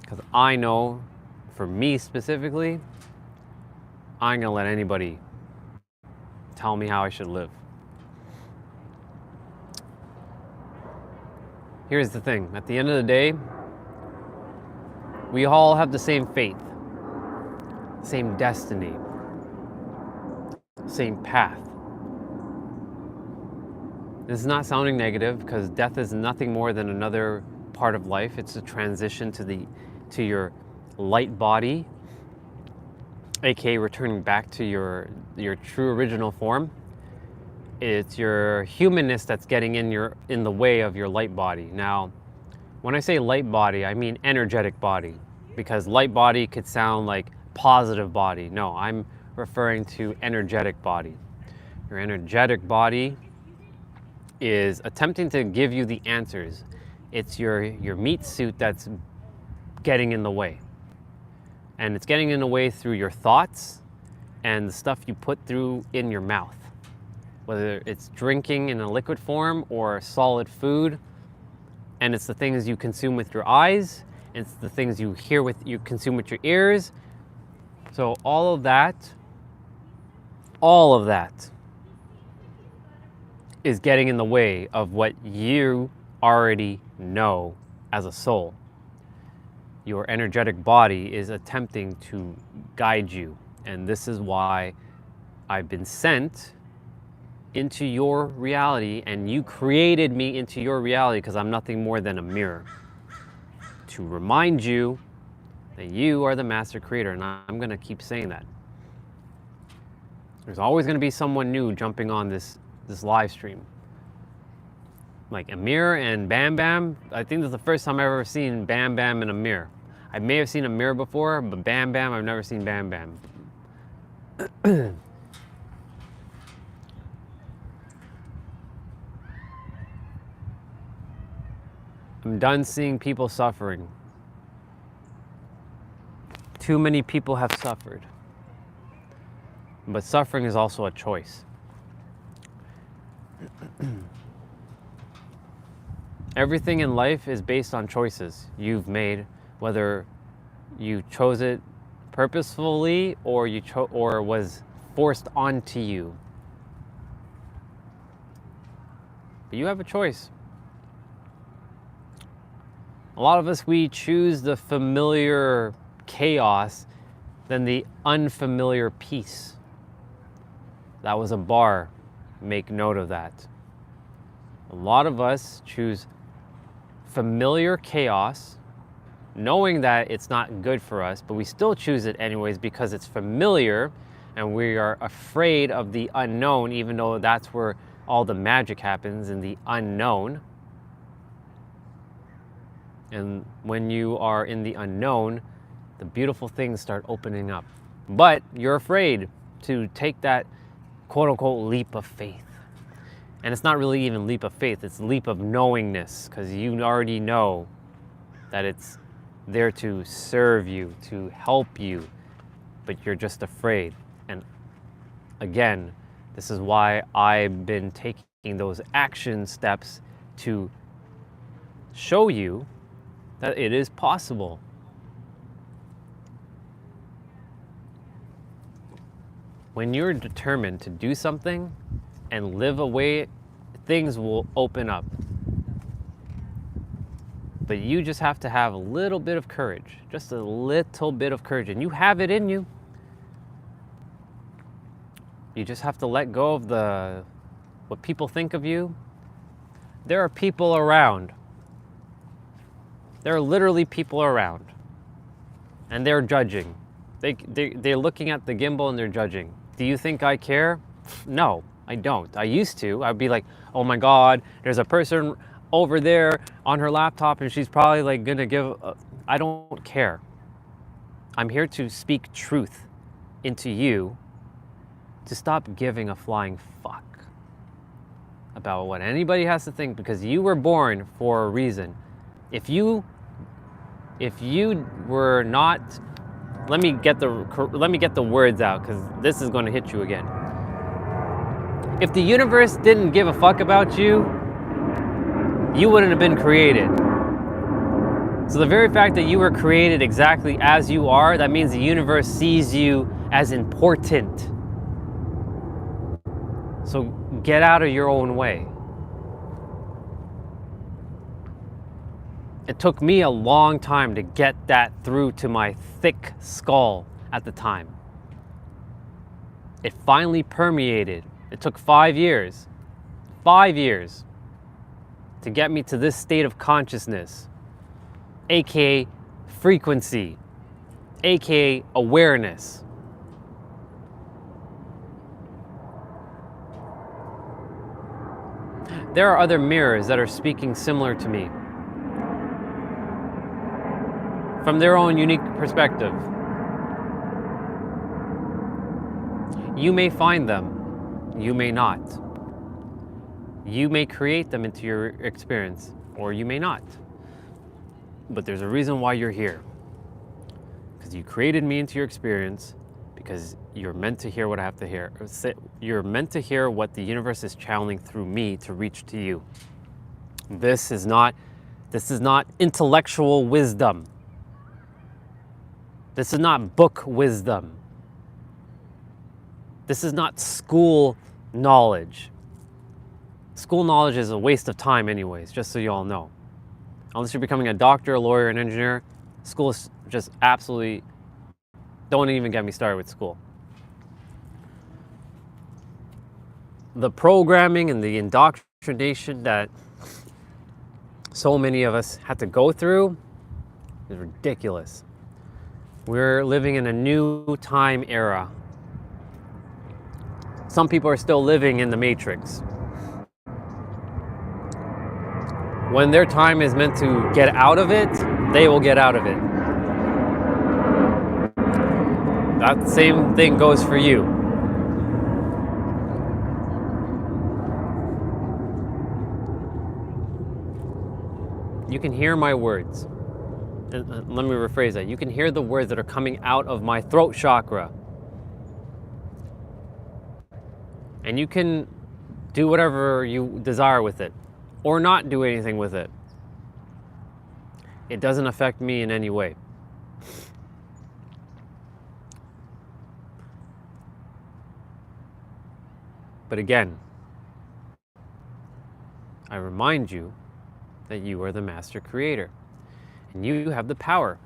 Because I know, for me specifically, I ain't going to let anybody tell me how I should live. Here's the thing. At the end of the day, we all have the same faith, same destiny, same path. This is not sounding negative because death is nothing more than another part of life. It's a transition to your light body, aka returning back to your true original form. It's your humanness that's getting in the way of your light body. Now, when I say light body, I mean energetic body, because light body could sound like positive body. No, I'm referring to energetic body. Your energetic body is attempting to give you the answers. It's your meat suit that's getting in the way. And it's getting in the way through your thoughts and the stuff you put through in your mouth. Whether it's drinking in a liquid form or solid food, and it's the things you consume with your eyes, it's the things you consume with your ears. So all of that is getting in the way of what you already know as a soul. your energetic body is attempting to guide you. And this is why I've been sent into your reality, and you created me into your reality, because I'm nothing more than a mirror to remind you that you are the master creator. And I'm going to keep saying that. There's always going to be someone new jumping on this live stream. Like Amir and Bam Bam, I think this is the first time I've ever seen Bam Bam and Amir. I may have seen Amir before, but Bam Bam, I've never seen Bam Bam. I'm done seeing people suffering. Too many people have suffered. But suffering is also a choice. Everything in life is based on choices you've made, whether you chose it purposefully or or was forced onto you. But you have a choice. A lot of us, we choose the familiar chaos than the unfamiliar peace. That was a bar. Make note of that. A lot of us choose familiar chaos, knowing that it's not good for us, but we still choose it anyways because it's familiar and we are afraid of the unknown, even though that's where all the magic happens, in the unknown. And when you are in the unknown, the beautiful things start opening up. But you're afraid to take that quote-unquote leap of faith. And it's not really even leap of faith, it's leap of knowingness, because you already know that it's there to serve you, to help you, but you're just afraid. And again, this is why I've been taking those action steps to show you that it is possible. When you're determined to do something and live a way, things will open up. But you just have to have a little bit of courage, just a little bit of courage, and you have it in you. You just have to let go of what people think of you. There are people around. There are literally people around, and they're judging. They're looking at the gimbal and they're judging. Do you think I care? No, I don't. I used to. I'd be like, oh my God, there's a person over there on her laptop and she's probably like gonna give, I don't care. I'm here to speak truth into you, to stop giving a flying fuck about what anybody has to think, because you were born for a reason. If you were not, let me get the words out, because this is going to hit you again. If the universe didn't give a fuck about you, you wouldn't have been created. So the very fact that you were created exactly as you are, that means the universe sees you as important. So get out of your own way. It took me a long time to get that through to my thick skull at the time. It finally permeated. It took 5 years. 5 years to get me to this state of consciousness, aka frequency, aka awareness. There are other mirrors that are speaking similar to me, from their own unique perspective. You may find them, you may not. You may create them into your experience, or you may not. But there's a reason why you're here. Because you created me into your experience, because you're meant to hear what I have to hear. You're meant to hear what the universe is channeling through me to reach to you. This is not intellectual wisdom. This is not book wisdom. This is not school knowledge. School knowledge is a waste of time anyways, just so you all know. Unless you're becoming a doctor, a lawyer, an engineer, School is just absolutely, don't even get me started with school. The programming and the indoctrination that so many of us had to go through is ridiculous. We're living in a new time era. Some people are still living in the Matrix. When their time is meant to get out of it, they will get out of it. That same thing goes for you. You can hear my words. Let me rephrase that. You can hear the words that are coming out of my throat chakra. And you can do whatever you desire with it, or not do anything with it. It doesn't affect me in any way. But again, I remind you that you are the master creator and you have the power.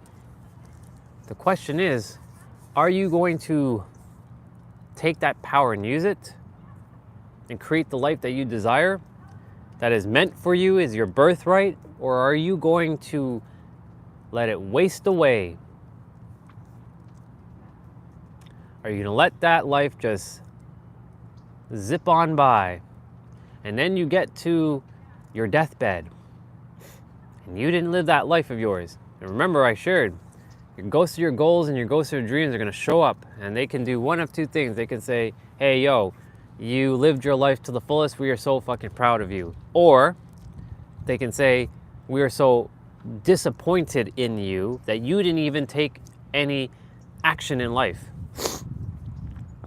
The question is, are you going to take that power and use it and create the life that you desire, that is meant for you, is your birthright, or are you going to let it waste away? Are you going to let that life just zip on by, and then you get to your deathbed and you didn't live that life of yours? And remember, I shared, your ghosts of your goals and your ghosts of your dreams are going to show up, and they can do one of two things. They can say, hey, yo, you lived your life to the fullest, we are so fucking proud of you. Or they can say, we are so disappointed in you that you didn't even take any action in life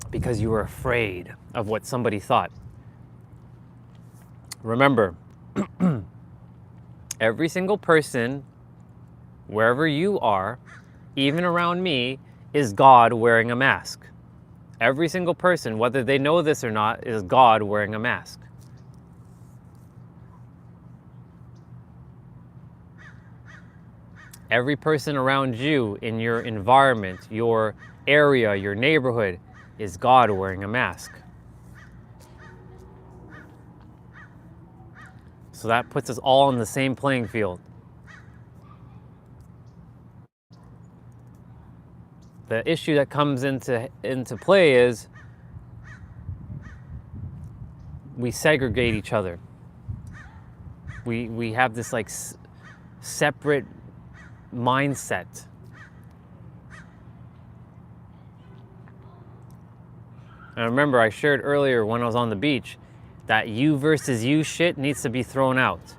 because you were afraid of what somebody thought. Remember, every single person, wherever you are, even around me, is God wearing a mask. Every single person, whether they know this or not, is God wearing a mask. Every person around you in your environment, your area, your neighborhood, is God wearing a mask. So that puts us all on the same playing field. The issue that comes into play is we segregate each other. We have this like separate mindset. And remember, I shared earlier when I was on the beach that you versus you shit needs to be thrown out.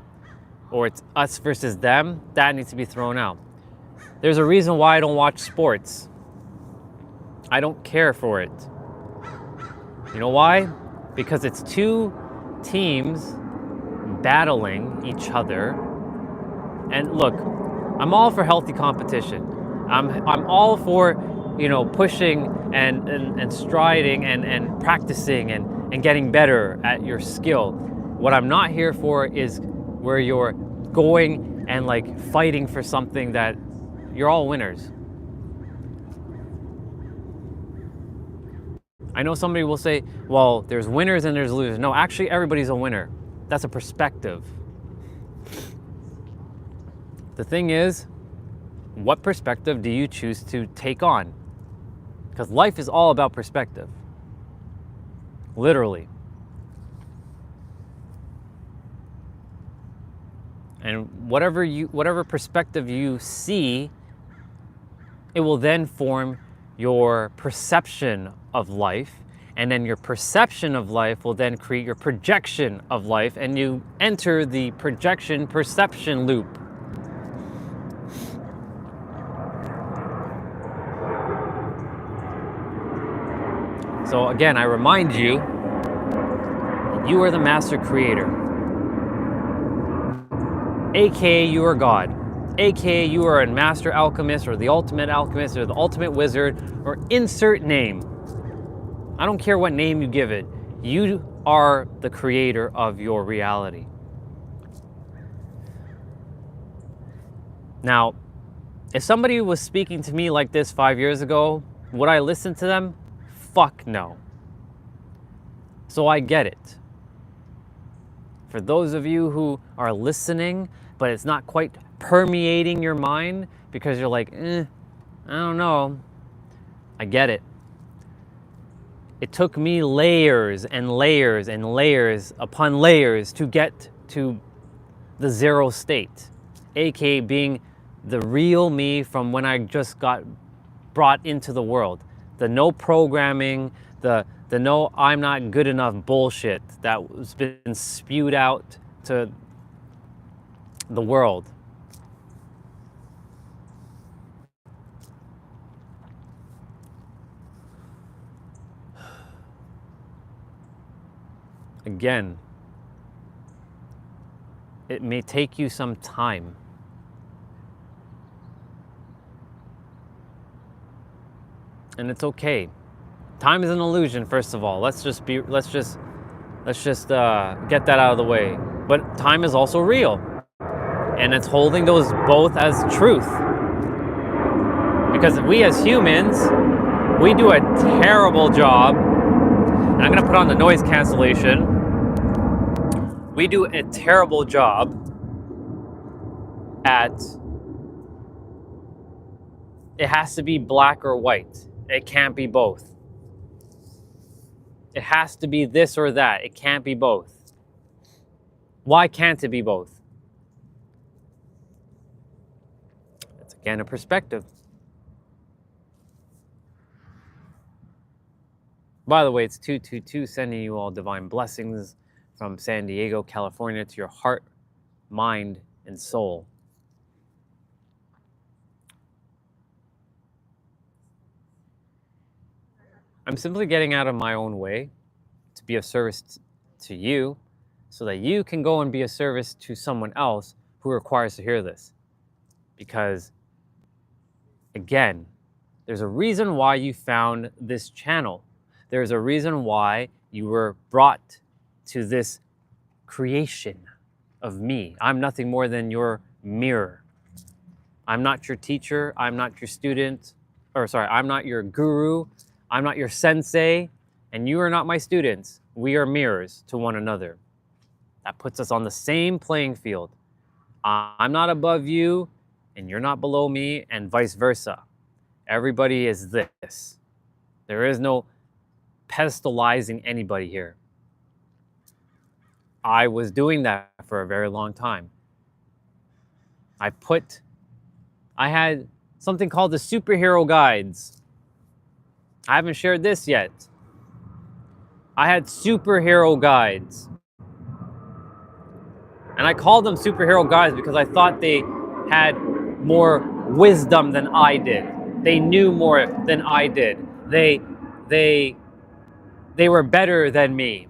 Or it's us versus them, that needs to be thrown out. There's a reason why I don't watch sports. I don't care for it. You know why? Because it's two teams battling each other. And look, I'm all for healthy competition. I'm all for, pushing and striding and practicing and getting better at your skill. What I'm not here for is where you're going and like fighting for something that you're all winners. I know somebody will say, well, there's winners and there's losers. No, actually, everybody's a winner. That's a perspective. The thing is, what perspective do you choose to take on? Because life is all about perspective. Literally. And whatever perspective you see, it will then form your perception of life, and then your perception of life will then create your projection of life, and you enter the projection perception loop. So again, I remind you, you are the master creator, aka you are God, aka you are a master alchemist or the ultimate alchemist or the ultimate wizard, or insert name. I don't care what name you give it. You are the creator of your reality. Now, If somebody was speaking to me like this 5 years ago, would I listen to them? Fuck no. So I get it. For those of you who are listening, but it's not quite permeating your mind because you're like, I don't know. I get it. It took me layers and layers and layers upon layers to get to the zero state, aka being the real me from when I just got brought into the world. The no programming, the no I'm not good enough bullshit that was been spewed out to the world. Again, it may take you some time. And it's okay. Time is an illusion, first of all. Let's just get that out of the way. But time is also real. And it's holding those both as truth. Because we as humans, we do a terrible job. And I'm gonna put on the noise cancellation. We do a terrible job at, it has to be black or white. It can't be both. It has to be this or that. It can't be both. Why can't it be both? It's again a perspective. By the way, it's 222 sending you all divine blessings from San Diego, California to your heart, mind, and soul. I'm simply getting out of my own way to be of service to you so that you can go and be of service to someone else who requires to hear this. Because, again, there's a reason why you found this channel. There's a reason why you were brought to this creation of me. I'm nothing more than your mirror. I'm not your teacher. I'm not your student. I'm not your guru. I'm not your sensei. And you are not my students. We are mirrors to one another. That puts us on the same playing field. I'm not above you, and you're not below me, and vice versa. Everybody is this. There is no pedestalizing anybody here. I was doing that for a very long time. I had something called the superhero guides. I haven't shared this yet. I had superhero guides. And I called them superhero guides because I thought they had more wisdom than I did. They knew more than I did. They were better than me.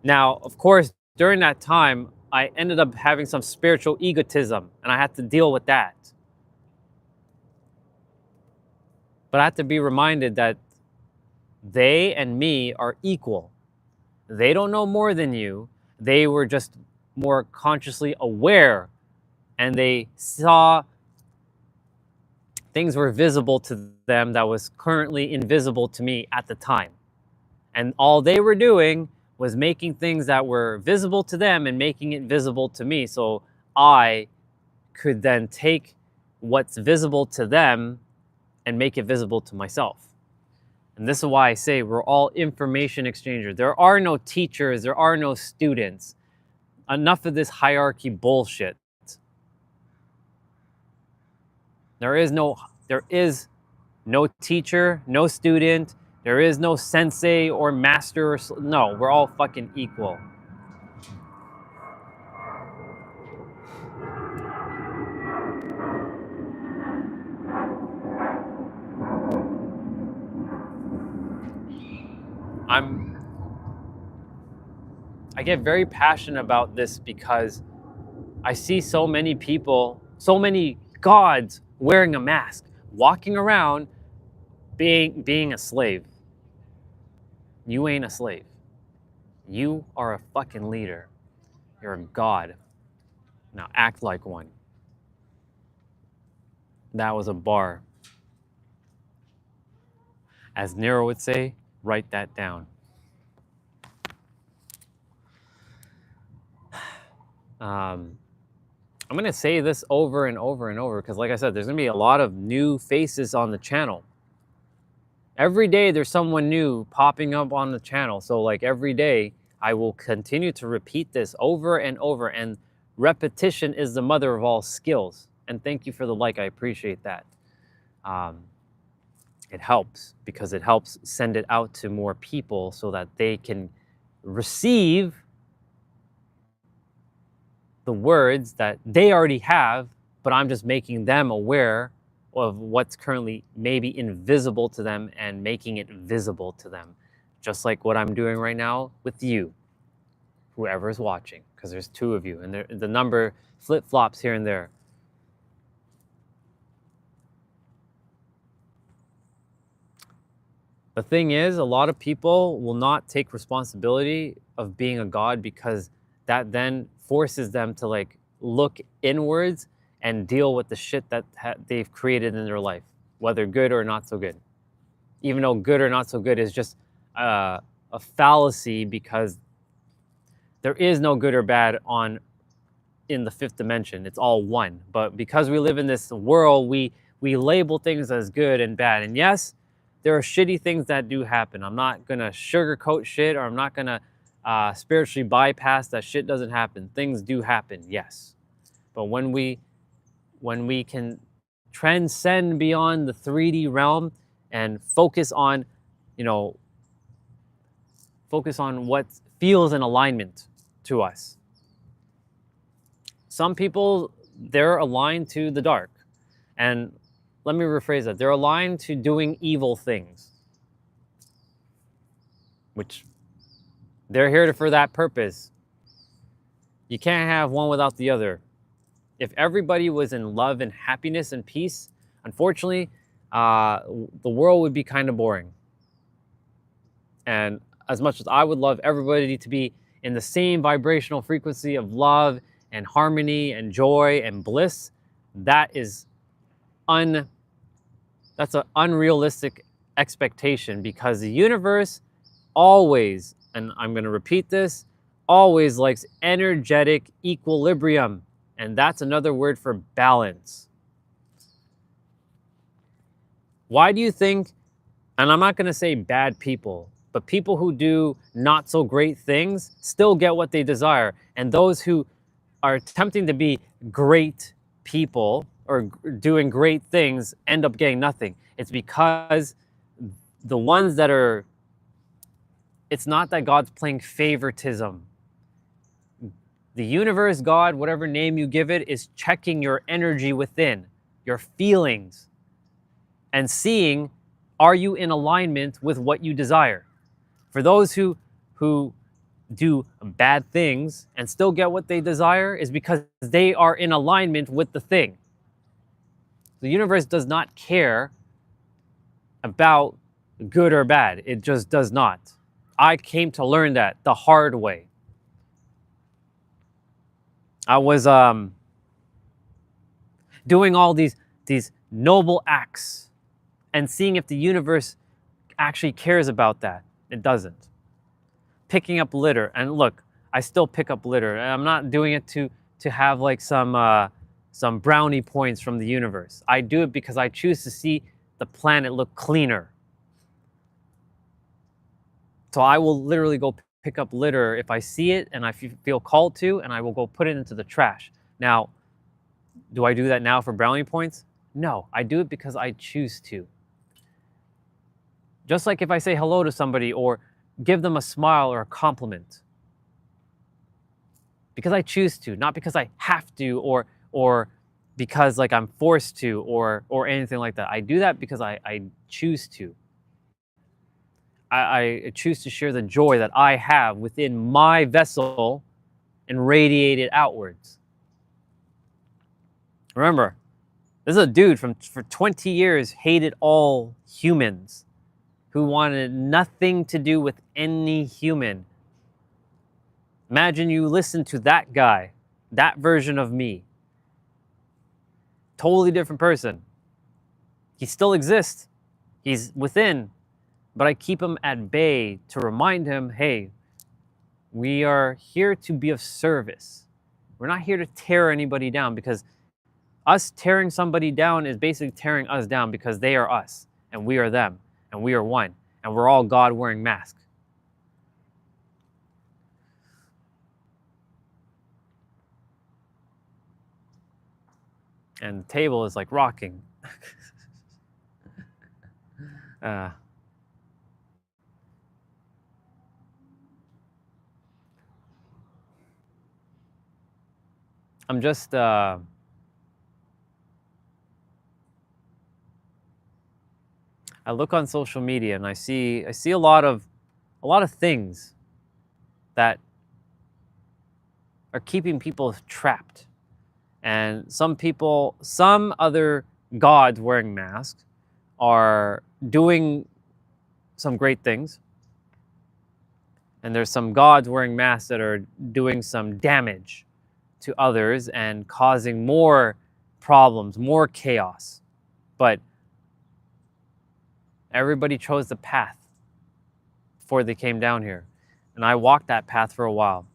Now, of course, during that time, I ended up having some spiritual egotism, and I had to deal with that. But I had to be reminded that they and me are equal. They don't know more than you. They were just more consciously aware, and they saw things were visible to them that was currently invisible to me at the time. And all they were doing was making things that were visible to them and making it visible to me, so I could then take what's visible to them and make it visible to myself. And this is why I say we're all information exchangers. There are no teachers, there are no students. Enough of this hierarchy bullshit. There is no teacher, no student, there is no sensei or master. No, we're all fucking equal. I get very passionate about this because I see so many people, so many gods wearing a mask, walking around being a slave. You ain't a slave. You are a fucking leader. You're a god. Now act like one. That was a bar. As Nero would say, write that down. I'm going to say this over and over and over because, like I said, there's going to be a lot of new faces on the channel. Every day there's someone new popping up on the channel. So like every day I will continue to repeat this over and over, and repetition is the mother of all skills. And thank you for the like, I appreciate that. It helps because it helps send it out to more people so that they can receive the words that they already have, but I'm just making them aware of what's currently maybe invisible to them and making it visible to them. Just like what I'm doing right now with you, whoever is watching, because there's two of you and the number flip-flops here and there. The thing is, a lot of people will not take responsibility of being a god because that then forces them to like look inwards and deal with the shit that they've created in their life, whether good or not so good. Even though good or not so good is just a fallacy, because there is no good or bad in the fifth dimension. It's all one. But because we live in this world, we label things as good and bad. And yes, there are shitty things that do happen. I'm not gonna sugarcoat shit, or I'm not gonna spiritually bypass that shit doesn't happen. Things do happen, yes. But when we can transcend beyond the 3D realm and focus on, focus on what feels in alignment to us. Some people, they're aligned to the dark. And let me rephrase that. They're aligned to doing evil things, which they're here for that purpose. You can't have one without the other. If everybody was in love and happiness and peace, unfortunately, the world would be kind of boring. And as much as I would love everybody to be in the same vibrational frequency of love and harmony and joy and bliss, that's an unrealistic expectation, because the universe always, and I'm going to repeat this, always likes energetic equilibrium. And that's another word for balance. Why do you think, and I'm not going to say bad people, but people who do not so great things still get what they desire. And those who are attempting to be great people or doing great things end up getting nothing. It's because the ones that are, it's not that God's playing favoritism. The universe, God, whatever name you give it, is checking your energy within, your feelings, and seeing, are you in alignment with what you desire? For those who do bad things and still get what they desire, is because they are in alignment with the thing. The universe does not care about good or bad. It just does not. I came to learn that the hard way. I was doing all these noble acts and seeing if the universe actually cares about that. It doesn't. Picking up litter, and look, I still pick up litter. I'm not doing it to have like some brownie points from the universe. I do it because I choose to see the planet look cleaner. So I will literally go pick up litter if I see it and I feel called to, and I will go put it into the trash. Now, do I do that now for brownie points? No, I do it because I choose to. Just like if I say hello to somebody or give them a smile or a compliment. Because I choose to, not because I have to, or because like I'm forced to, or anything like that. I do that because I choose to. I choose to share the joy that I have within my vessel and radiate it outwards. Remember, this is a dude for 20 years hated all humans, who wanted nothing to do with any human. Imagine you listen to that guy that version of me. Totally different person. He still exists. He's within, but I keep him at bay to remind him, hey, we are here to be of service. We're not here to tear anybody down, because us tearing somebody down is basically tearing us down, because they are us and we are them and we are one and we're all God wearing masks. And the table is like rocking. I'm just I look on social media and I see a lot of things that are keeping people trapped. And some other gods wearing masks are doing some great things. And there's some gods wearing masks that are doing some damage to others and causing more problems, more chaos. But everybody chose the path before they came down here. And I walked that path for a while.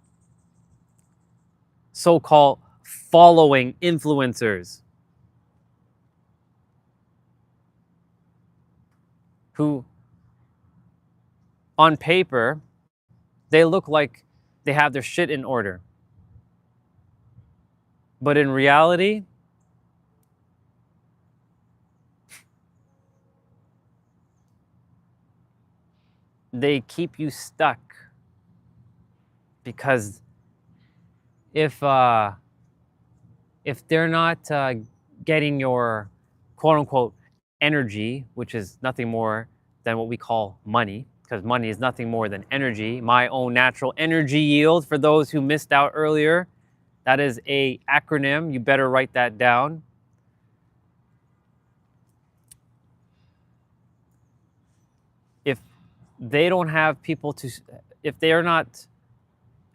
So-called following influencers who, on paper, they look like they have their shit in order. But in reality, they keep you stuck. Because if they're not getting your quote-unquote energy, which is nothing more than what we call money, because money is nothing more than energy, my own natural energy yield, for those who missed out earlier, that is a acronym. You better write that down. If they don't have people to, if they are not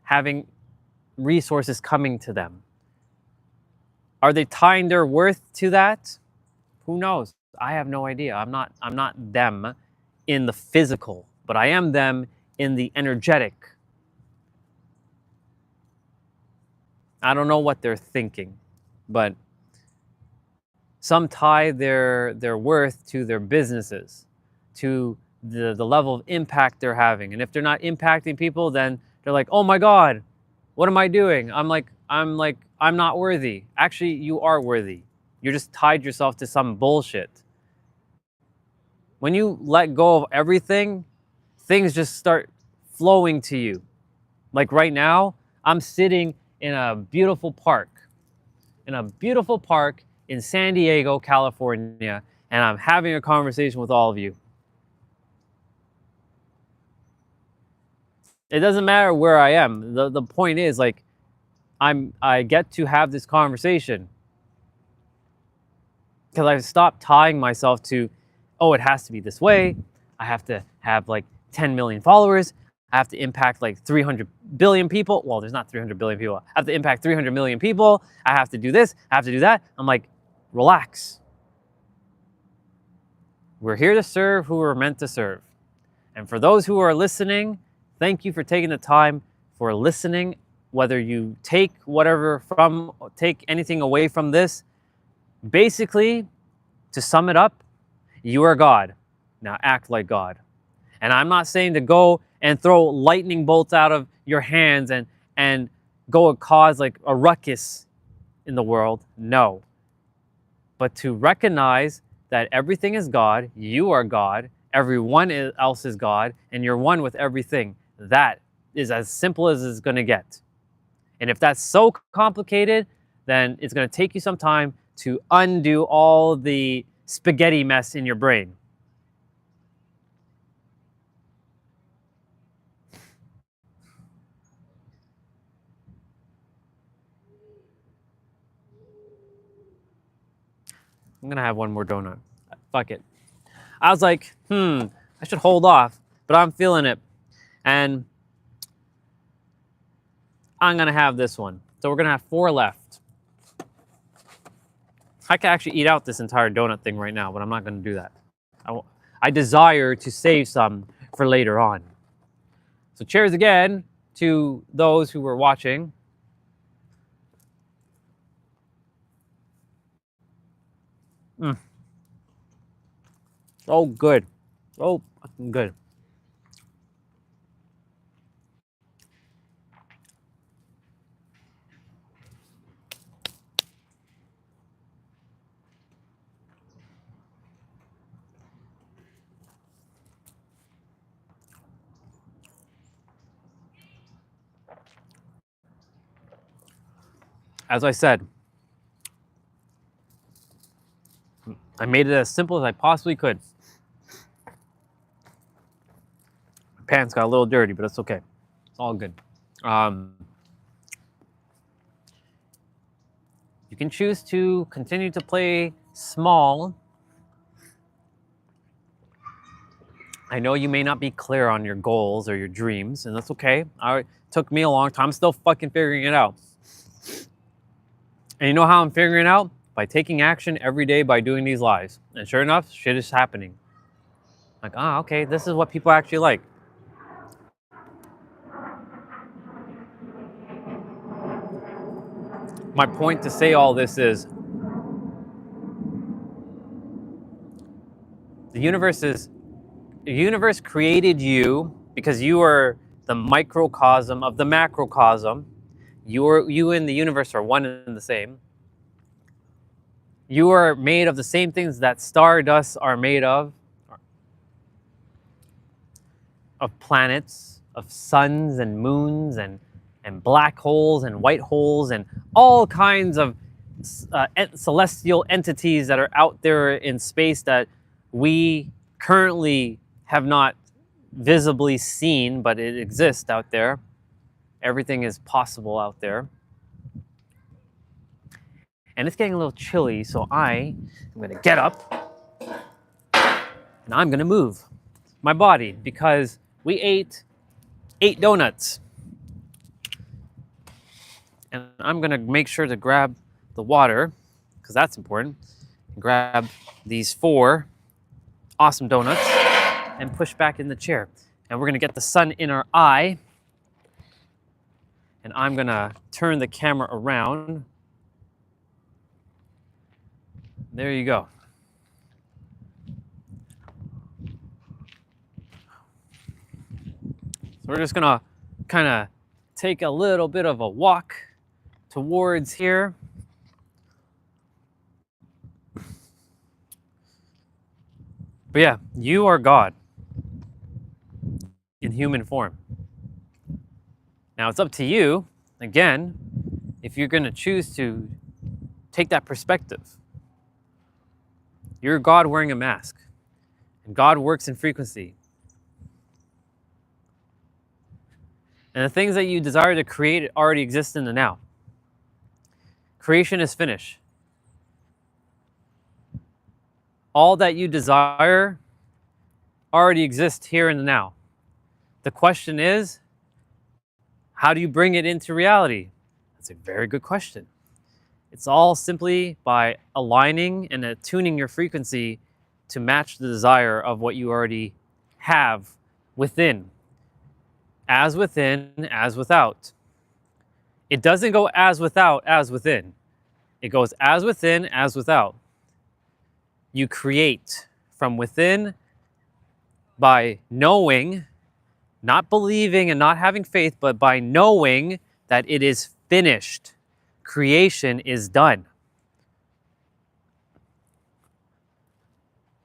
having resources coming to them, are they tying their worth to that? Who knows? I have no idea. I'm not them in the physical, but I am them in the energetic. I don't know what they're thinking, but some tie their worth to their businesses, to the level of impact they're having. And if they're not impacting people, then they're like, oh my God, what am I doing? I'm not worthy. Actually, you are worthy. You just tied yourself to some bullshit. When you let go of everything, things just start flowing to you. Like right now, I'm sitting in a beautiful park, in San Diego, California, and I'm having a conversation with all of you. It doesn't matter where I am. The point is, like, I get to have this conversation because I've stopped tying myself to, oh, it has to be this way. I have to have like 10 million followers. I have to impact like 300 billion people. Well, there's not 300 billion people. I have to impact 300 million people. I have to do this. I have to do that. I'm like, relax. We're here to serve who we're meant to serve. And for those who are listening, thank you for taking the time for listening. Whether you take anything away from this, basically, to sum it up, you are God. Now act like God. And I'm not saying to go and throw lightning bolts out of your hands and go and cause like a ruckus in the world. No. But to recognize that everything is God, you are God, everyone else is God, and you're one with everything. That is as simple as it's going to get. And if that's so complicated, then it's going to take you some time to undo all the spaghetti mess in your brain. I'm going to have one more donut. Fuck it. I was like, I should hold off, but I'm feeling it. And I'm going to have this one. So we're gonna have 4 left. I could actually eat out this entire donut thing right now, but I'm not gonna do that. I desire to save some for later on. So cheers again to those who were watching. Oh, good. Oh, fucking good. As I said, I made it as simple as I possibly could. My pants got a little dirty, but it's okay. It's all good. You can choose to continue to play small. I know you may not be clear on your goals or your dreams, and that's okay. It took me a long time. I'm still fucking figuring it out. And you know how I'm figuring it out? By taking action every day by doing these lives. And sure enough, shit is happening. Like, okay, this is what people actually like. My point to say all this is the universe created you because you are the microcosm of the macrocosm. You and the universe are one and the same. You are made of the same things that stardust are made of planets, of suns and moons and black holes and white holes and all kinds of celestial entities that are out there in space that we currently have not visibly seen, but it exists out there. Everything is possible out there. And it's getting a little chilly, so I'm going to get up and I'm going to move my body because we ate 8 donuts. And I'm going to make sure to grab the water because that's important. Grab these 4 awesome donuts and push back in the chair. And we're going to get the sun in our eye. And I'm going to turn the camera around. There you go. So we're just going to kind of take a little bit of a walk towards here. But yeah, you are God in human form. Now it's up to you, again, if you're going to choose to take that perspective. You're God wearing a mask, and God works in frequency. And the things that you desire to create already exist in the now. Creation is finished. All that you desire already exists here in the now. The question is, how do you bring it into reality? That's a very good question. It's all simply by aligning and attuning your frequency to match the desire of what you already have within. As within, as without. It doesn't go as without, as within. It goes as within, as without. You create from within by knowing, not believing and not having faith, but by knowing that it is finished. Creation is done.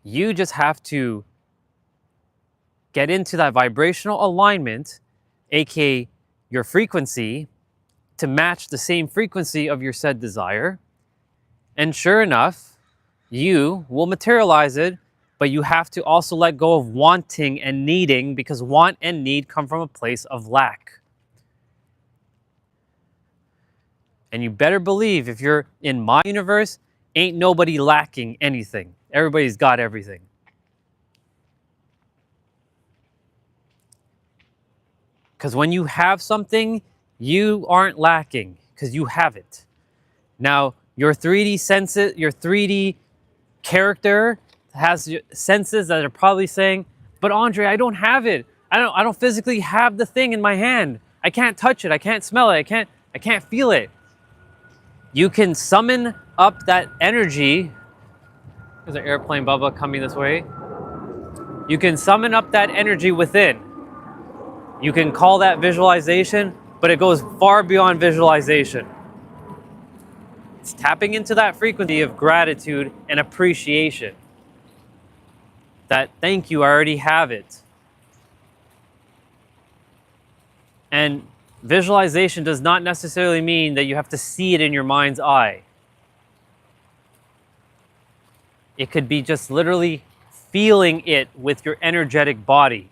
You just have to get into that vibrational alignment, aka your frequency, to match the same frequency of your said desire. And sure enough, you will materialize it, but you have to also let go of wanting and needing, because want and need come from a place of lack. And you better believe if you're in my universe, ain't nobody lacking anything. Everybody's got everything. Because when you have something, you aren't lacking. because you have it. Now, your 3D senses, your 3D character has senses that are probably saying, but Andre, I don't have it. I don't physically have the thing in my hand. I can't touch it. I can't smell it. I can't feel it. You can summon up that energy. There's an airplane, Bubba, coming this way. You can summon up that energy within. You can call that visualization, but it goes far beyond visualization. It's tapping into that frequency of gratitude and appreciation. That thank you, I already have it. And visualization does not necessarily mean that you have to see it in your mind's eye. It could be just literally feeling it with your energetic body.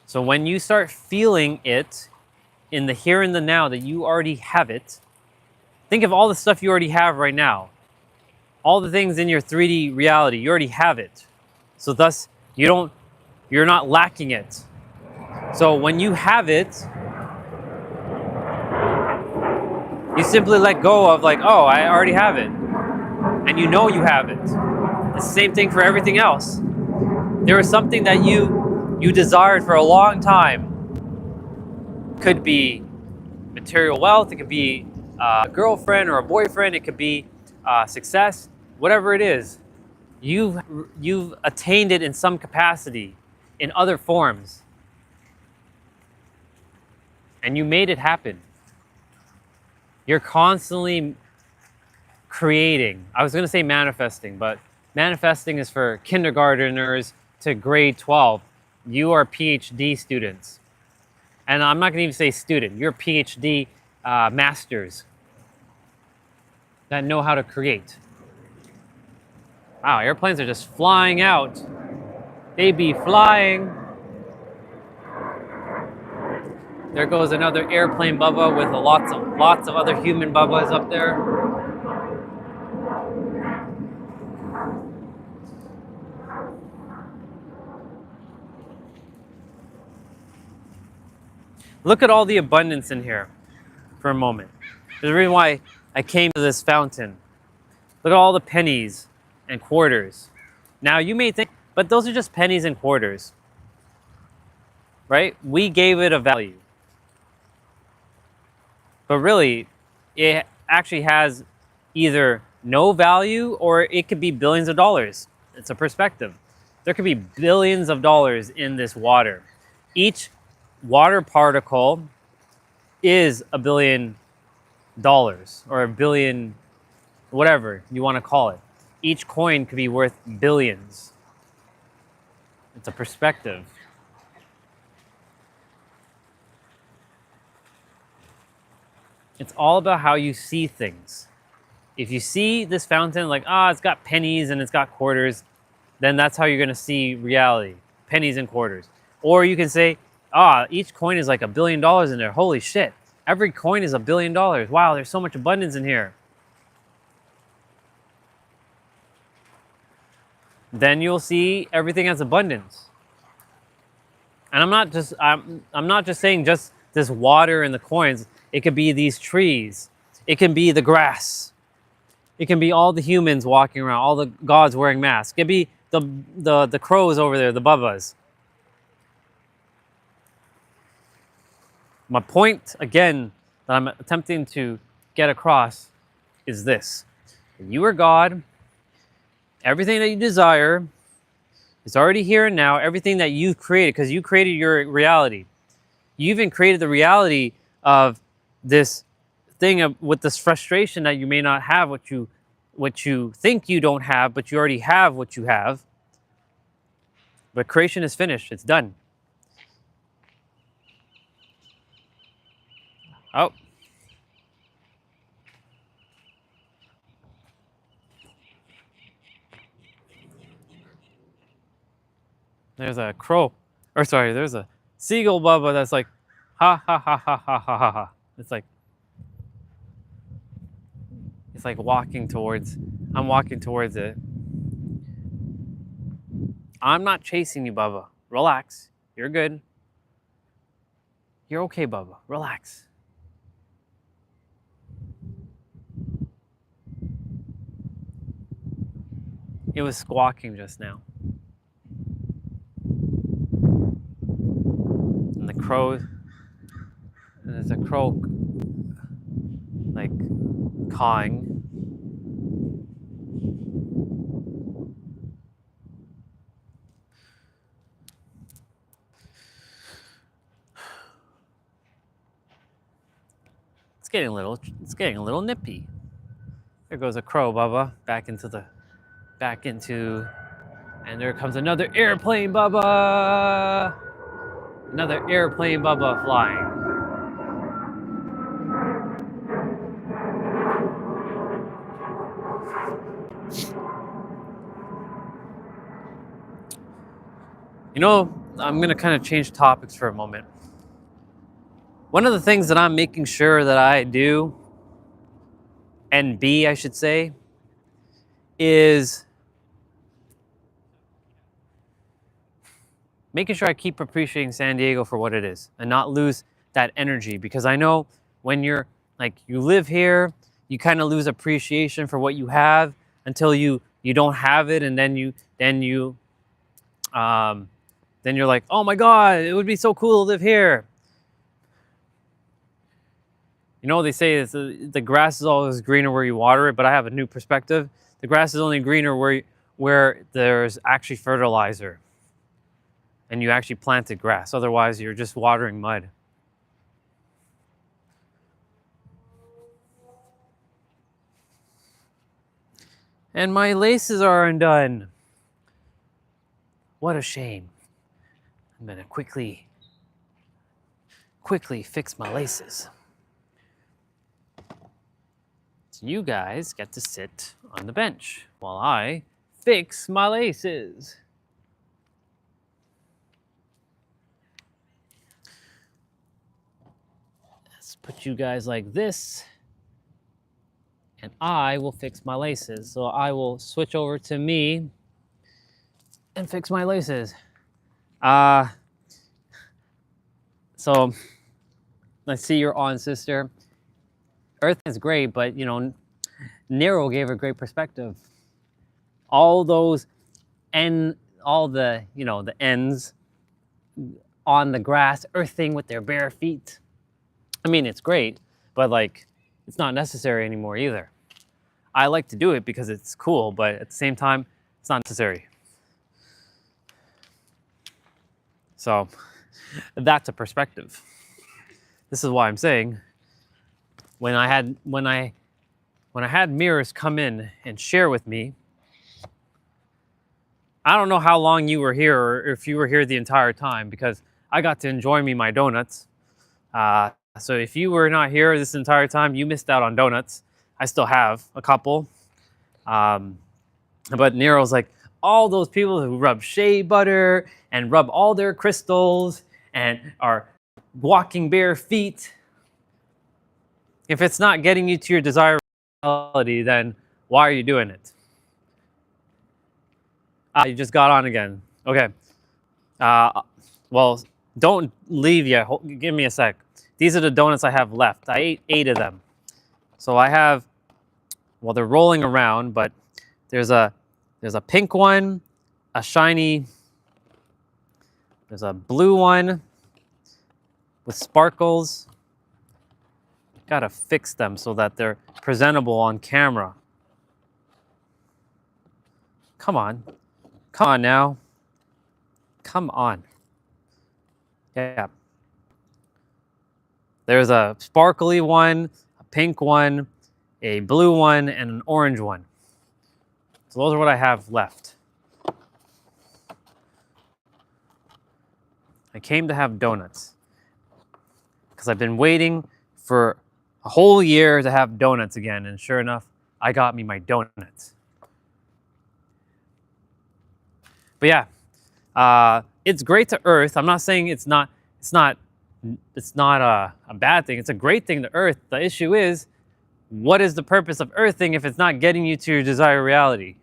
So when you start feeling it in the here and the now that you already have it, think of all the stuff you already have right now. All the things in your 3D reality, you already have it. So thus, you're not lacking it. So when you have it, you simply let go of like, oh, I already have it. And you know you have it. It's the same thing for everything else. There is something that you desired for a long time. Could be material wealth, it could be a girlfriend or a boyfriend, it could be success, whatever it is. You've attained it in some capacity, in other forms. And you made it happen. You're constantly creating. I was going to say manifesting, but manifesting is for kindergarteners to grade 12. You are PhD students. And I'm not going to even say student. You're PhD masters that know how to create. Wow, airplanes are just flying out. They be flying. There goes another airplane, Bubba, with lots of other human Bubbas up there. Look at all the abundance in here for a moment. There's a reason why I came to this fountain. Look at all the pennies and quarters. Now you may think, but those are just pennies and quarters, right? We gave it a value. But really, it actually has either no value or it could be billions of dollars. It's a perspective. There could be billions of dollars in this water. Each water particle is $1 billion or a billion, whatever you want to call it. Each coin could be worth billions. It's a perspective. It's all about how you see things. If you see this fountain like, it's got pennies and it's got quarters, then that's how you're going to see reality. Pennies and quarters. Or you can say, each coin is like $1 billion in there. Holy shit. Every coin is $1 billion. Wow, there's so much abundance in here. Then you'll see everything as abundance. And I'm not just saying just this water and the coins. It could be these trees. It can be the grass. It can be all the humans walking around, all the gods wearing masks. It could be the crows over there, the bubbas. My point, again, that I'm attempting to get across is this. You are God. Everything that you desire is already here and now. Everything that you've created, because you created your reality. You even created the reality of this thing with this frustration that you may not have what you think you don't have, but you already have what you have. But creation is finished. It's done. Oh. There's a crow. Or sorry, there's a seagull Bubba that's like, ha ha ha ha ha ha ha ha. It's like walking towards, I'm walking towards it. I'm not chasing you, Bubba. Relax. You're good. You're okay, Bubba. Relax. It was squawking just now. And the crow, there's a crow like cawing. It's getting a little nippy. There goes a crow, Bubba, and there comes another airplane, Bubba. Another airplane, Bubba, flying. You know, I'm gonna kind of change topics for a moment. One of the things that I'm making sure that I do, and be, I should say, is making sure I keep appreciating San Diego for what it is and not lose that energy. Because I know when you're like, you live here, you kind of lose appreciation for what you have until you don't have it, and then you're like, oh my God, it would be so cool to live here. You know, they say the grass is always greener where you water it, but I have a new perspective. The grass is only greener where there's actually fertilizer and you actually planted grass. Otherwise, you're just watering mud. And my laces are undone. What a shame. I'm gonna quickly fix my laces. So you guys get to sit on the bench while I fix my laces. Let's put you guys like this, and I will fix my laces. So I will switch over to me and fix my laces. So I see you're on, sister. Earth is great, but you know, Nero gave a great perspective. All those all the ends on the grass, earthing with their bare feet. I mean, it's great, but like, it's not necessary anymore either. I like to do it because it's cool, but at the same time, it's not necessary. So that's a perspective. This is why I'm saying, when I had mirrors come in and share with me, I don't know how long you were here or if you were here the entire time, because I got to enjoy my donuts. So if you were not here this entire time, you missed out on donuts. I still have a couple. But Nero's like, all those people who rub shea butter and rub all their crystals and are walking bare feet. If it's not getting you to your desired reality, then why are you doing it? You just got on again. Okay. Well, don't leave yet. Give me a sec. These are the donuts I have left. I ate 8 of them. So I have, well, they're rolling around, but there's a pink one, a shiny, there's a blue one with sparkles. Gotta fix them so that they're presentable on camera. Come on. Come on now. Come on. Yeah. There's a sparkly one, a pink one, a blue one, and an orange one. So those are what I have left. I came to have donuts because I've been waiting for a whole year to have donuts again, and sure enough, I got me my donuts. But yeah, it's great to earth. I'm not saying it's not a bad thing. It's a great thing to earth. The issue is, what is the purpose of earthing if it's not getting you to your desired reality?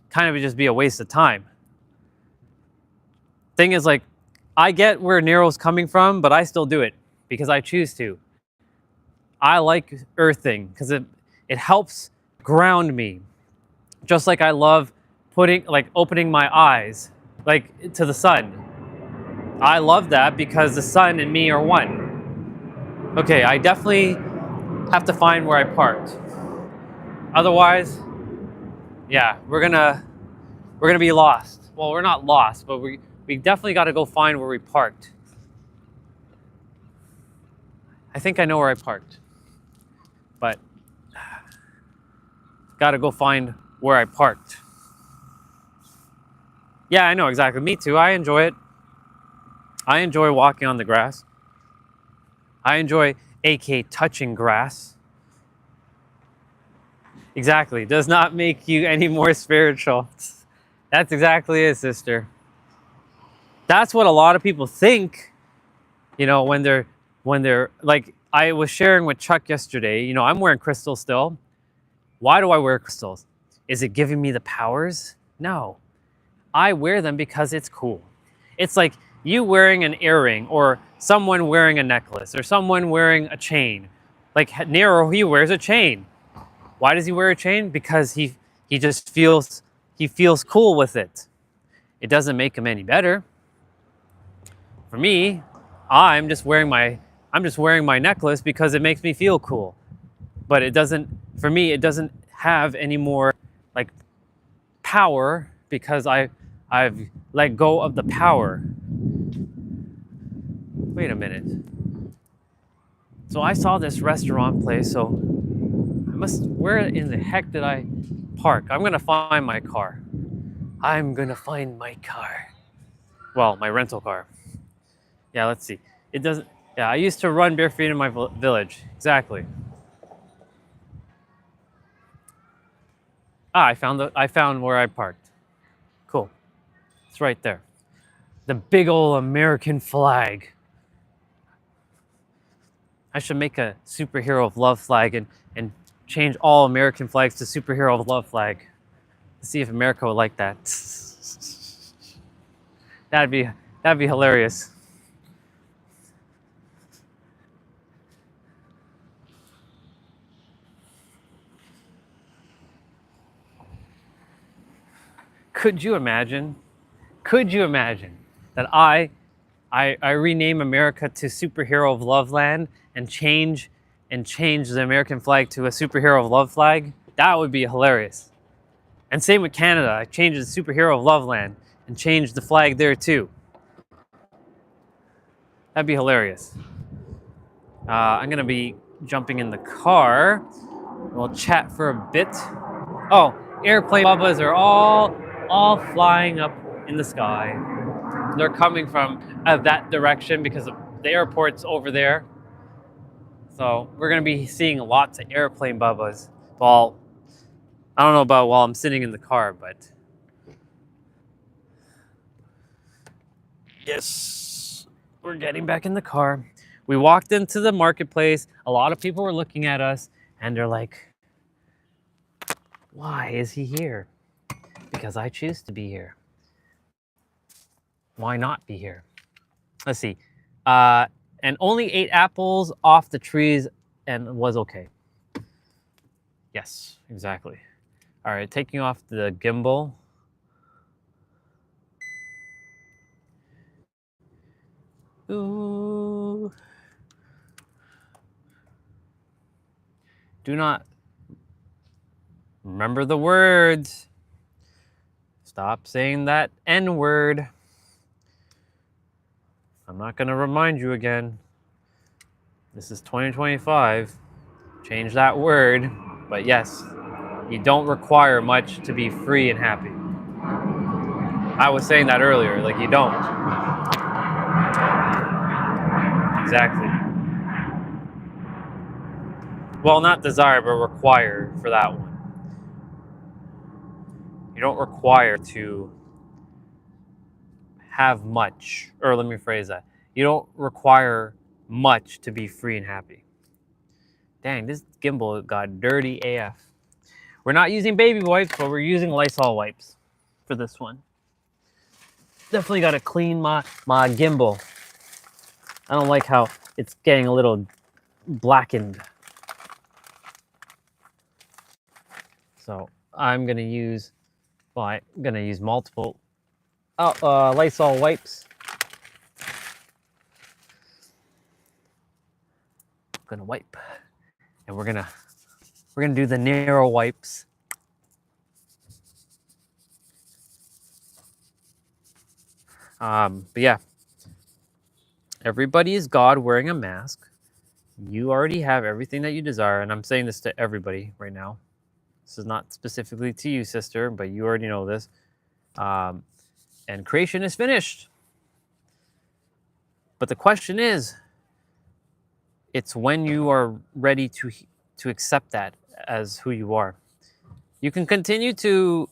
Kind of just be a waste of time. Thing is, like, I get where Nero's coming from, but I still do it. because I choose to. I like earthing because it helps ground me. Just like I love opening my eyes like to the sun. I love that because the sun and me are one. Okay, I definitely have to find where I parked. Otherwise, yeah, we're gonna be lost. Well, we're not lost, but we definitely got to go find where we parked. I think I know where I parked, but got to go find where I parked. Yeah, I know exactly. Me too. I enjoy it. I enjoy walking on the grass. I enjoy AK touching grass. Exactly. Does not make you any more spiritual. That's exactly it, sister. That's what a lot of people think, when they're like, I was sharing with Chuck yesterday, I'm wearing crystals still. Why do I wear crystals? Is it giving me the powers? No. I wear them because it's cool. It's like you wearing an earring or someone wearing a necklace or someone wearing a chain. Like Nero, he wears a chain. Why does he wear a chain? Because he just feels cool with it. It doesn't make him any better. For me, I'm just wearing my necklace because it makes me feel cool. But it doesn't have any more like power because I've let go of the power. Wait a minute. So I saw this restaurant place, so where in the heck did I park? I'm gonna find my car. I'm gonna find my car. Well, my rental car. Yeah, let's see. It doesn't, yeah, I used to run bare feet in my village. Exactly. I found where I parked. Cool. It's right there. The big old American flag. I should make a superhero of love flag and change all American flags to superhero of love flag. Let's see if America would like that. That'd be hilarious. Could you imagine? Could you imagine that I rename America to Superhero of Love Land and change the American flag to a Superhero of Love flag? That would be hilarious. And same with Canada. I changed the Superhero of Love Land and changed the flag there too. That'd be hilarious. I'm gonna be jumping in the car. We'll chat for a bit. Oh, airplane bubbas are all flying up in the sky. They're coming from that direction because the airport's over there. So we're gonna be seeing lots of airplane bubbas. Well, I don't know about while I'm sitting in the car, but yes, we're getting back in the car. We walked into the marketplace. A lot of people were looking at us and they're like, why is he here? Because I choose to be here. Why not be here? Let's see. And only ate apples off the trees and was okay. Yes, exactly. All right, taking off the gimbal. Ooh. Do not remember the words. Stop saying that N word. I'm not going to remind you again. This is 2025. Change that word. But yes, you don't require much to be free and happy. I was saying that earlier, like you don't. Exactly. Well, not desire, but require for that one. You don't require to have much, or let me rephrase that. You don't require much to be free and happy. Dang, this gimbal got dirty AF. We're not using baby wipes, but we're using Lysol wipes for this one. Definitely got to clean my gimbal. I don't like how it's getting a little blackened. So I'm gonna use, well, I'm gonna use multiple Lysol wipes. I'm gonna wipe, and we're gonna do the narrow wipes. But yeah, everybody is God wearing a mask. You already have everything that you desire, and I'm saying this to everybody right now. This is not specifically to you, sister, but you already know this. And creation is finished. But the question is, it's when you are ready to accept that as who you are. You can continue to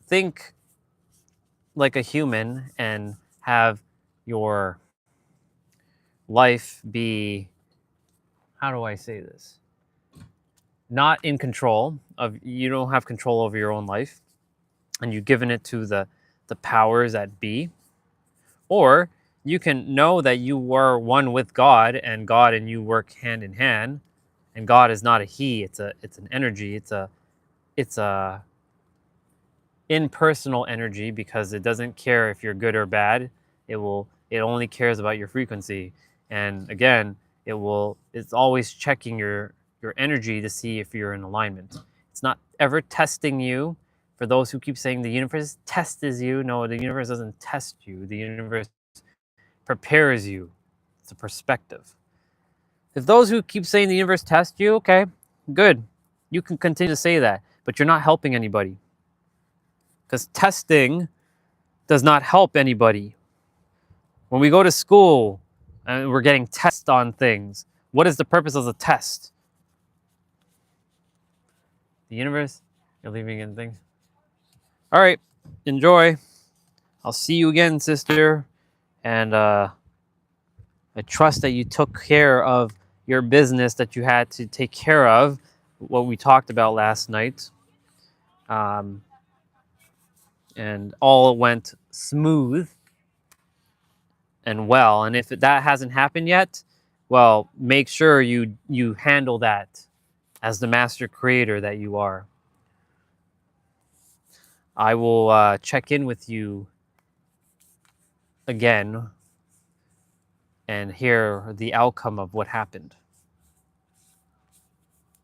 think like a human and have your life be, how do I say this? Not in control of, you don't have control over your own life, and you've given it to the powers that be. Or you can know that you are one with God, and God and you work hand in hand, and God is not a he, it's an energy, it's a impersonal energy, because it doesn't care if you're good or bad. It only cares about your frequency. And again, it's always checking your energy to see if you're in alignment. It's not ever testing you. For those who keep saying the universe tests you, no, the universe doesn't test you. The universe prepares you. It's a perspective. If those who keep saying the universe tests you, okay, good. You can continue to say that, but you're not helping anybody. Because testing does not help anybody. When we go to school and we're getting tests on things, what is the purpose of the test? The universe? You're leaving in things? All right, enjoy. I'll see you again, sister. And I trust that you took care of your business that you had to take care of, what we talked about last night. And all went smooth and well. And if that hasn't happened yet, well, make sure you handle that as the master creator that you are. I will check in with you again and hear the outcome of what happened.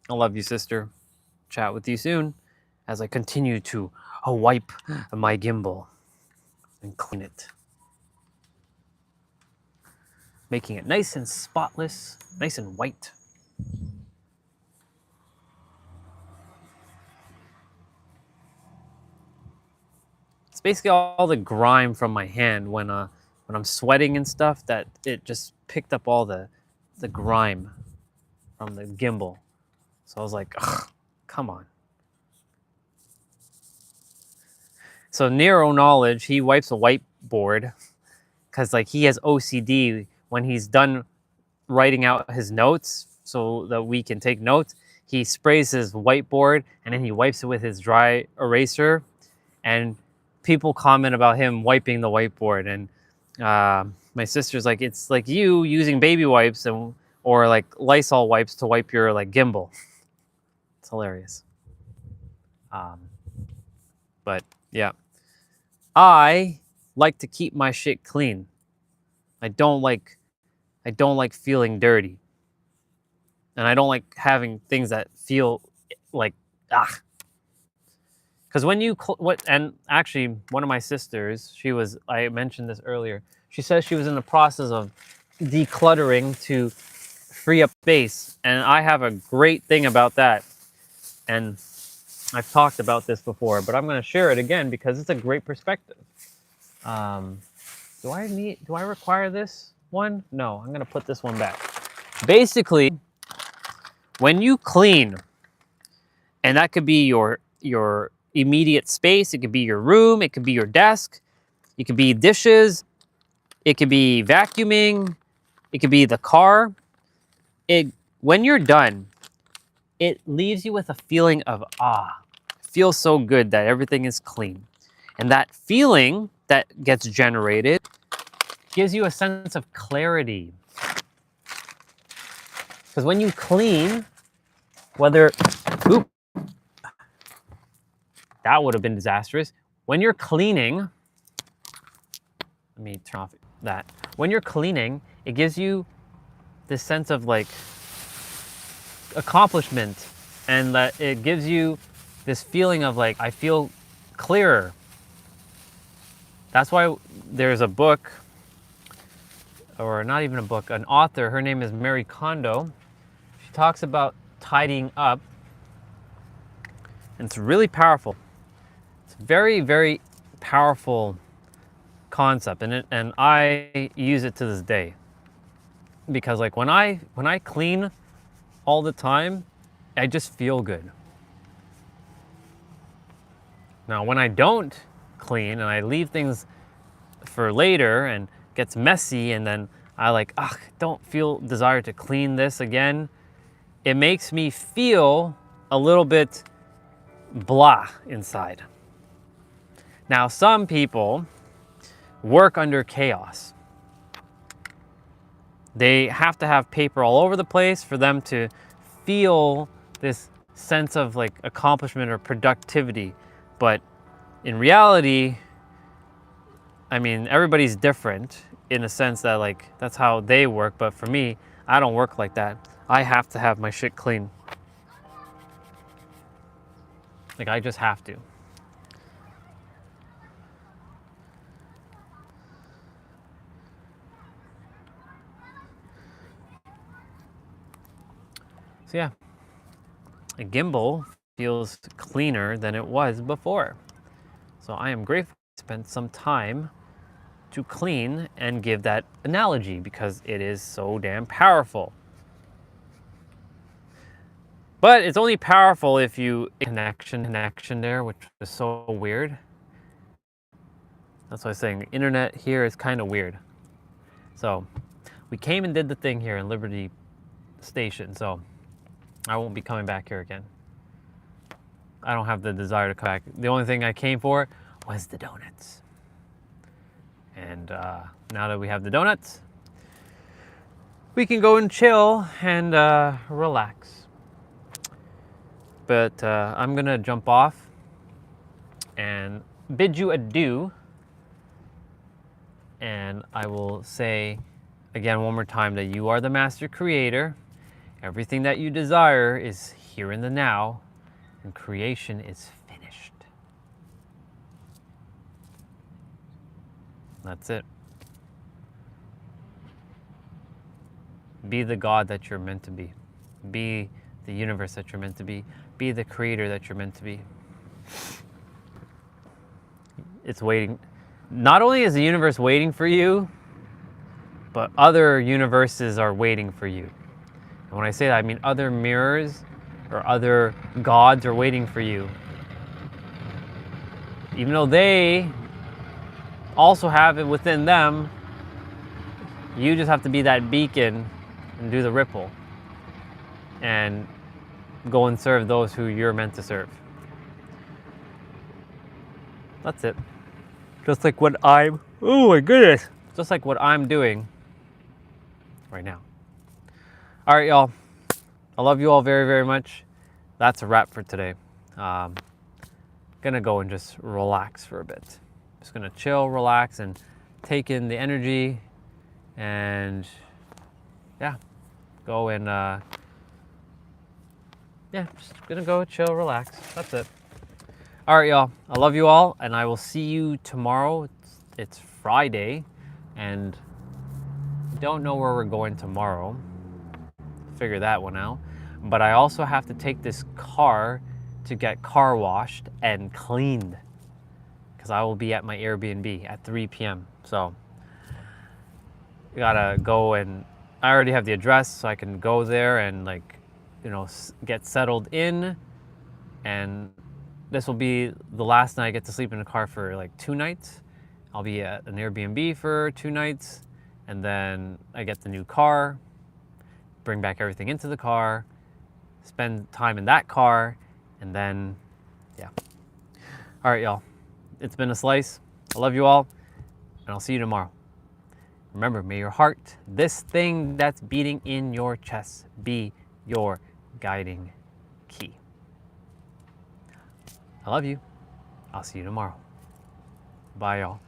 I love you, sister. Chat with you soon as I continue to wipe my gimbal and clean it, making it nice and spotless, nice and white. It's basically all the grime from my hand when I'm sweating and stuff, that it just picked up all the grime from the gimbal. So I was like, ugh, come on. So Nero Knowledge, he wipes a whiteboard because like he has OCD. When he's done writing out his notes so that we can take notes, he sprays his whiteboard and then he wipes it with his dry eraser. And people comment about him wiping the whiteboard. And my sister's like, it's like you using baby wipes or like Lysol wipes to wipe your like gimbal. It's hilarious. But yeah, I like to keep my shit clean. I don't like feeling dirty, and I don't like having things that feel like Because when you and actually one of my sisters, I mentioned this earlier. She says she was in the process of decluttering to free up space, and I have a great thing about that. And I've talked about this before, but I'm going to share it again because it's a great perspective. Do I require this one? No, I'm going to put this one back. Basically, when you clean, and that could be your immediate space, it could be your room, it could be your desk, it could be dishes, it could be vacuuming, it could be the car. When you're done, it leaves you with a feeling of it feels so good that everything is clean. And that feeling that gets generated gives you a sense of clarity. Because when you clean, whether, oop, that would have been disastrous. When you're cleaning, let me turn off that. When you're cleaning, it gives you this sense of like accomplishment, and that it gives you this feeling of like, I feel clearer. That's why there's a book, or not even a book, an author, her name is Mary Kondo. She talks about tidying up, and it's really powerful. It's very, very powerful concept, and I use it to this day. Because like when I clean all the time, I just feel good. Now when I don't clean and I leave things for later and gets messy, and then I like, don't feel desire to clean this again, it makes me feel a little bit blah inside. Now some people work under chaos. They have to have paper all over the place for them to feel this sense of like accomplishment or productivity. But in reality, I mean, everybody's different in a sense that like, that's how they work. But for me, I don't work like that. I have to have my shit clean. Like, I just have to. So yeah, a gimbal feels cleaner than it was before. So I am grateful to spend some time to clean and give that analogy, because it is so damn powerful. But it's only powerful if you connection there, which is so weird. That's why I was saying the internet here is kind of weird. So we came and did the thing here in Liberty Station, so I won't be coming back here again. I don't have the desire to come back. The only thing I came for was the donuts. And now that we have the donuts, we can go and chill and relax. But I'm gonna jump off and bid you adieu. And I will say again one more time that you are the master creator. Everything that you desire is here in the now, and creation is finished. That's it. Be the God that you're meant to be. Be the universe that you're meant to be. Be the creator that you're meant to be. It's waiting. Not only is the universe waiting for you, but other universes are waiting for you. And when I say that, I mean other mirrors or other gods are waiting for you. Even though they also have it within them, you just have to be that beacon and do the ripple and go and serve those who you're meant to serve. That's it. Just like what I'm, oh my goodness, just like what I'm doing right now. All right, y'all. I love you all very, very much. That's a wrap for today. Gonna go and just relax for a bit. Just gonna chill, relax, and take in the energy, and yeah, go and just gonna go chill, relax. That's it. All right, y'all. I love you all, and I will see you tomorrow. It's Friday, and don't know where we're going tomorrow. Figure that one out. But I also have to take this car to get car washed and cleaned, because I will be at my Airbnb at 3 p.m. So I gotta go, and I already have the address, so I can go there and get settled in. And this will be the last night I get to sleep in a car for like 2 nights. I'll be at an Airbnb for 2 nights, and then I get the new car, bring back everything into the car, spend time in that car, and then, yeah. All right, y'all. It's been a slice. I love you all, and I'll see you tomorrow. Remember, may your heart, this thing that's beating in your chest, be your guiding key. I love you. I'll see you tomorrow. Bye, y'all.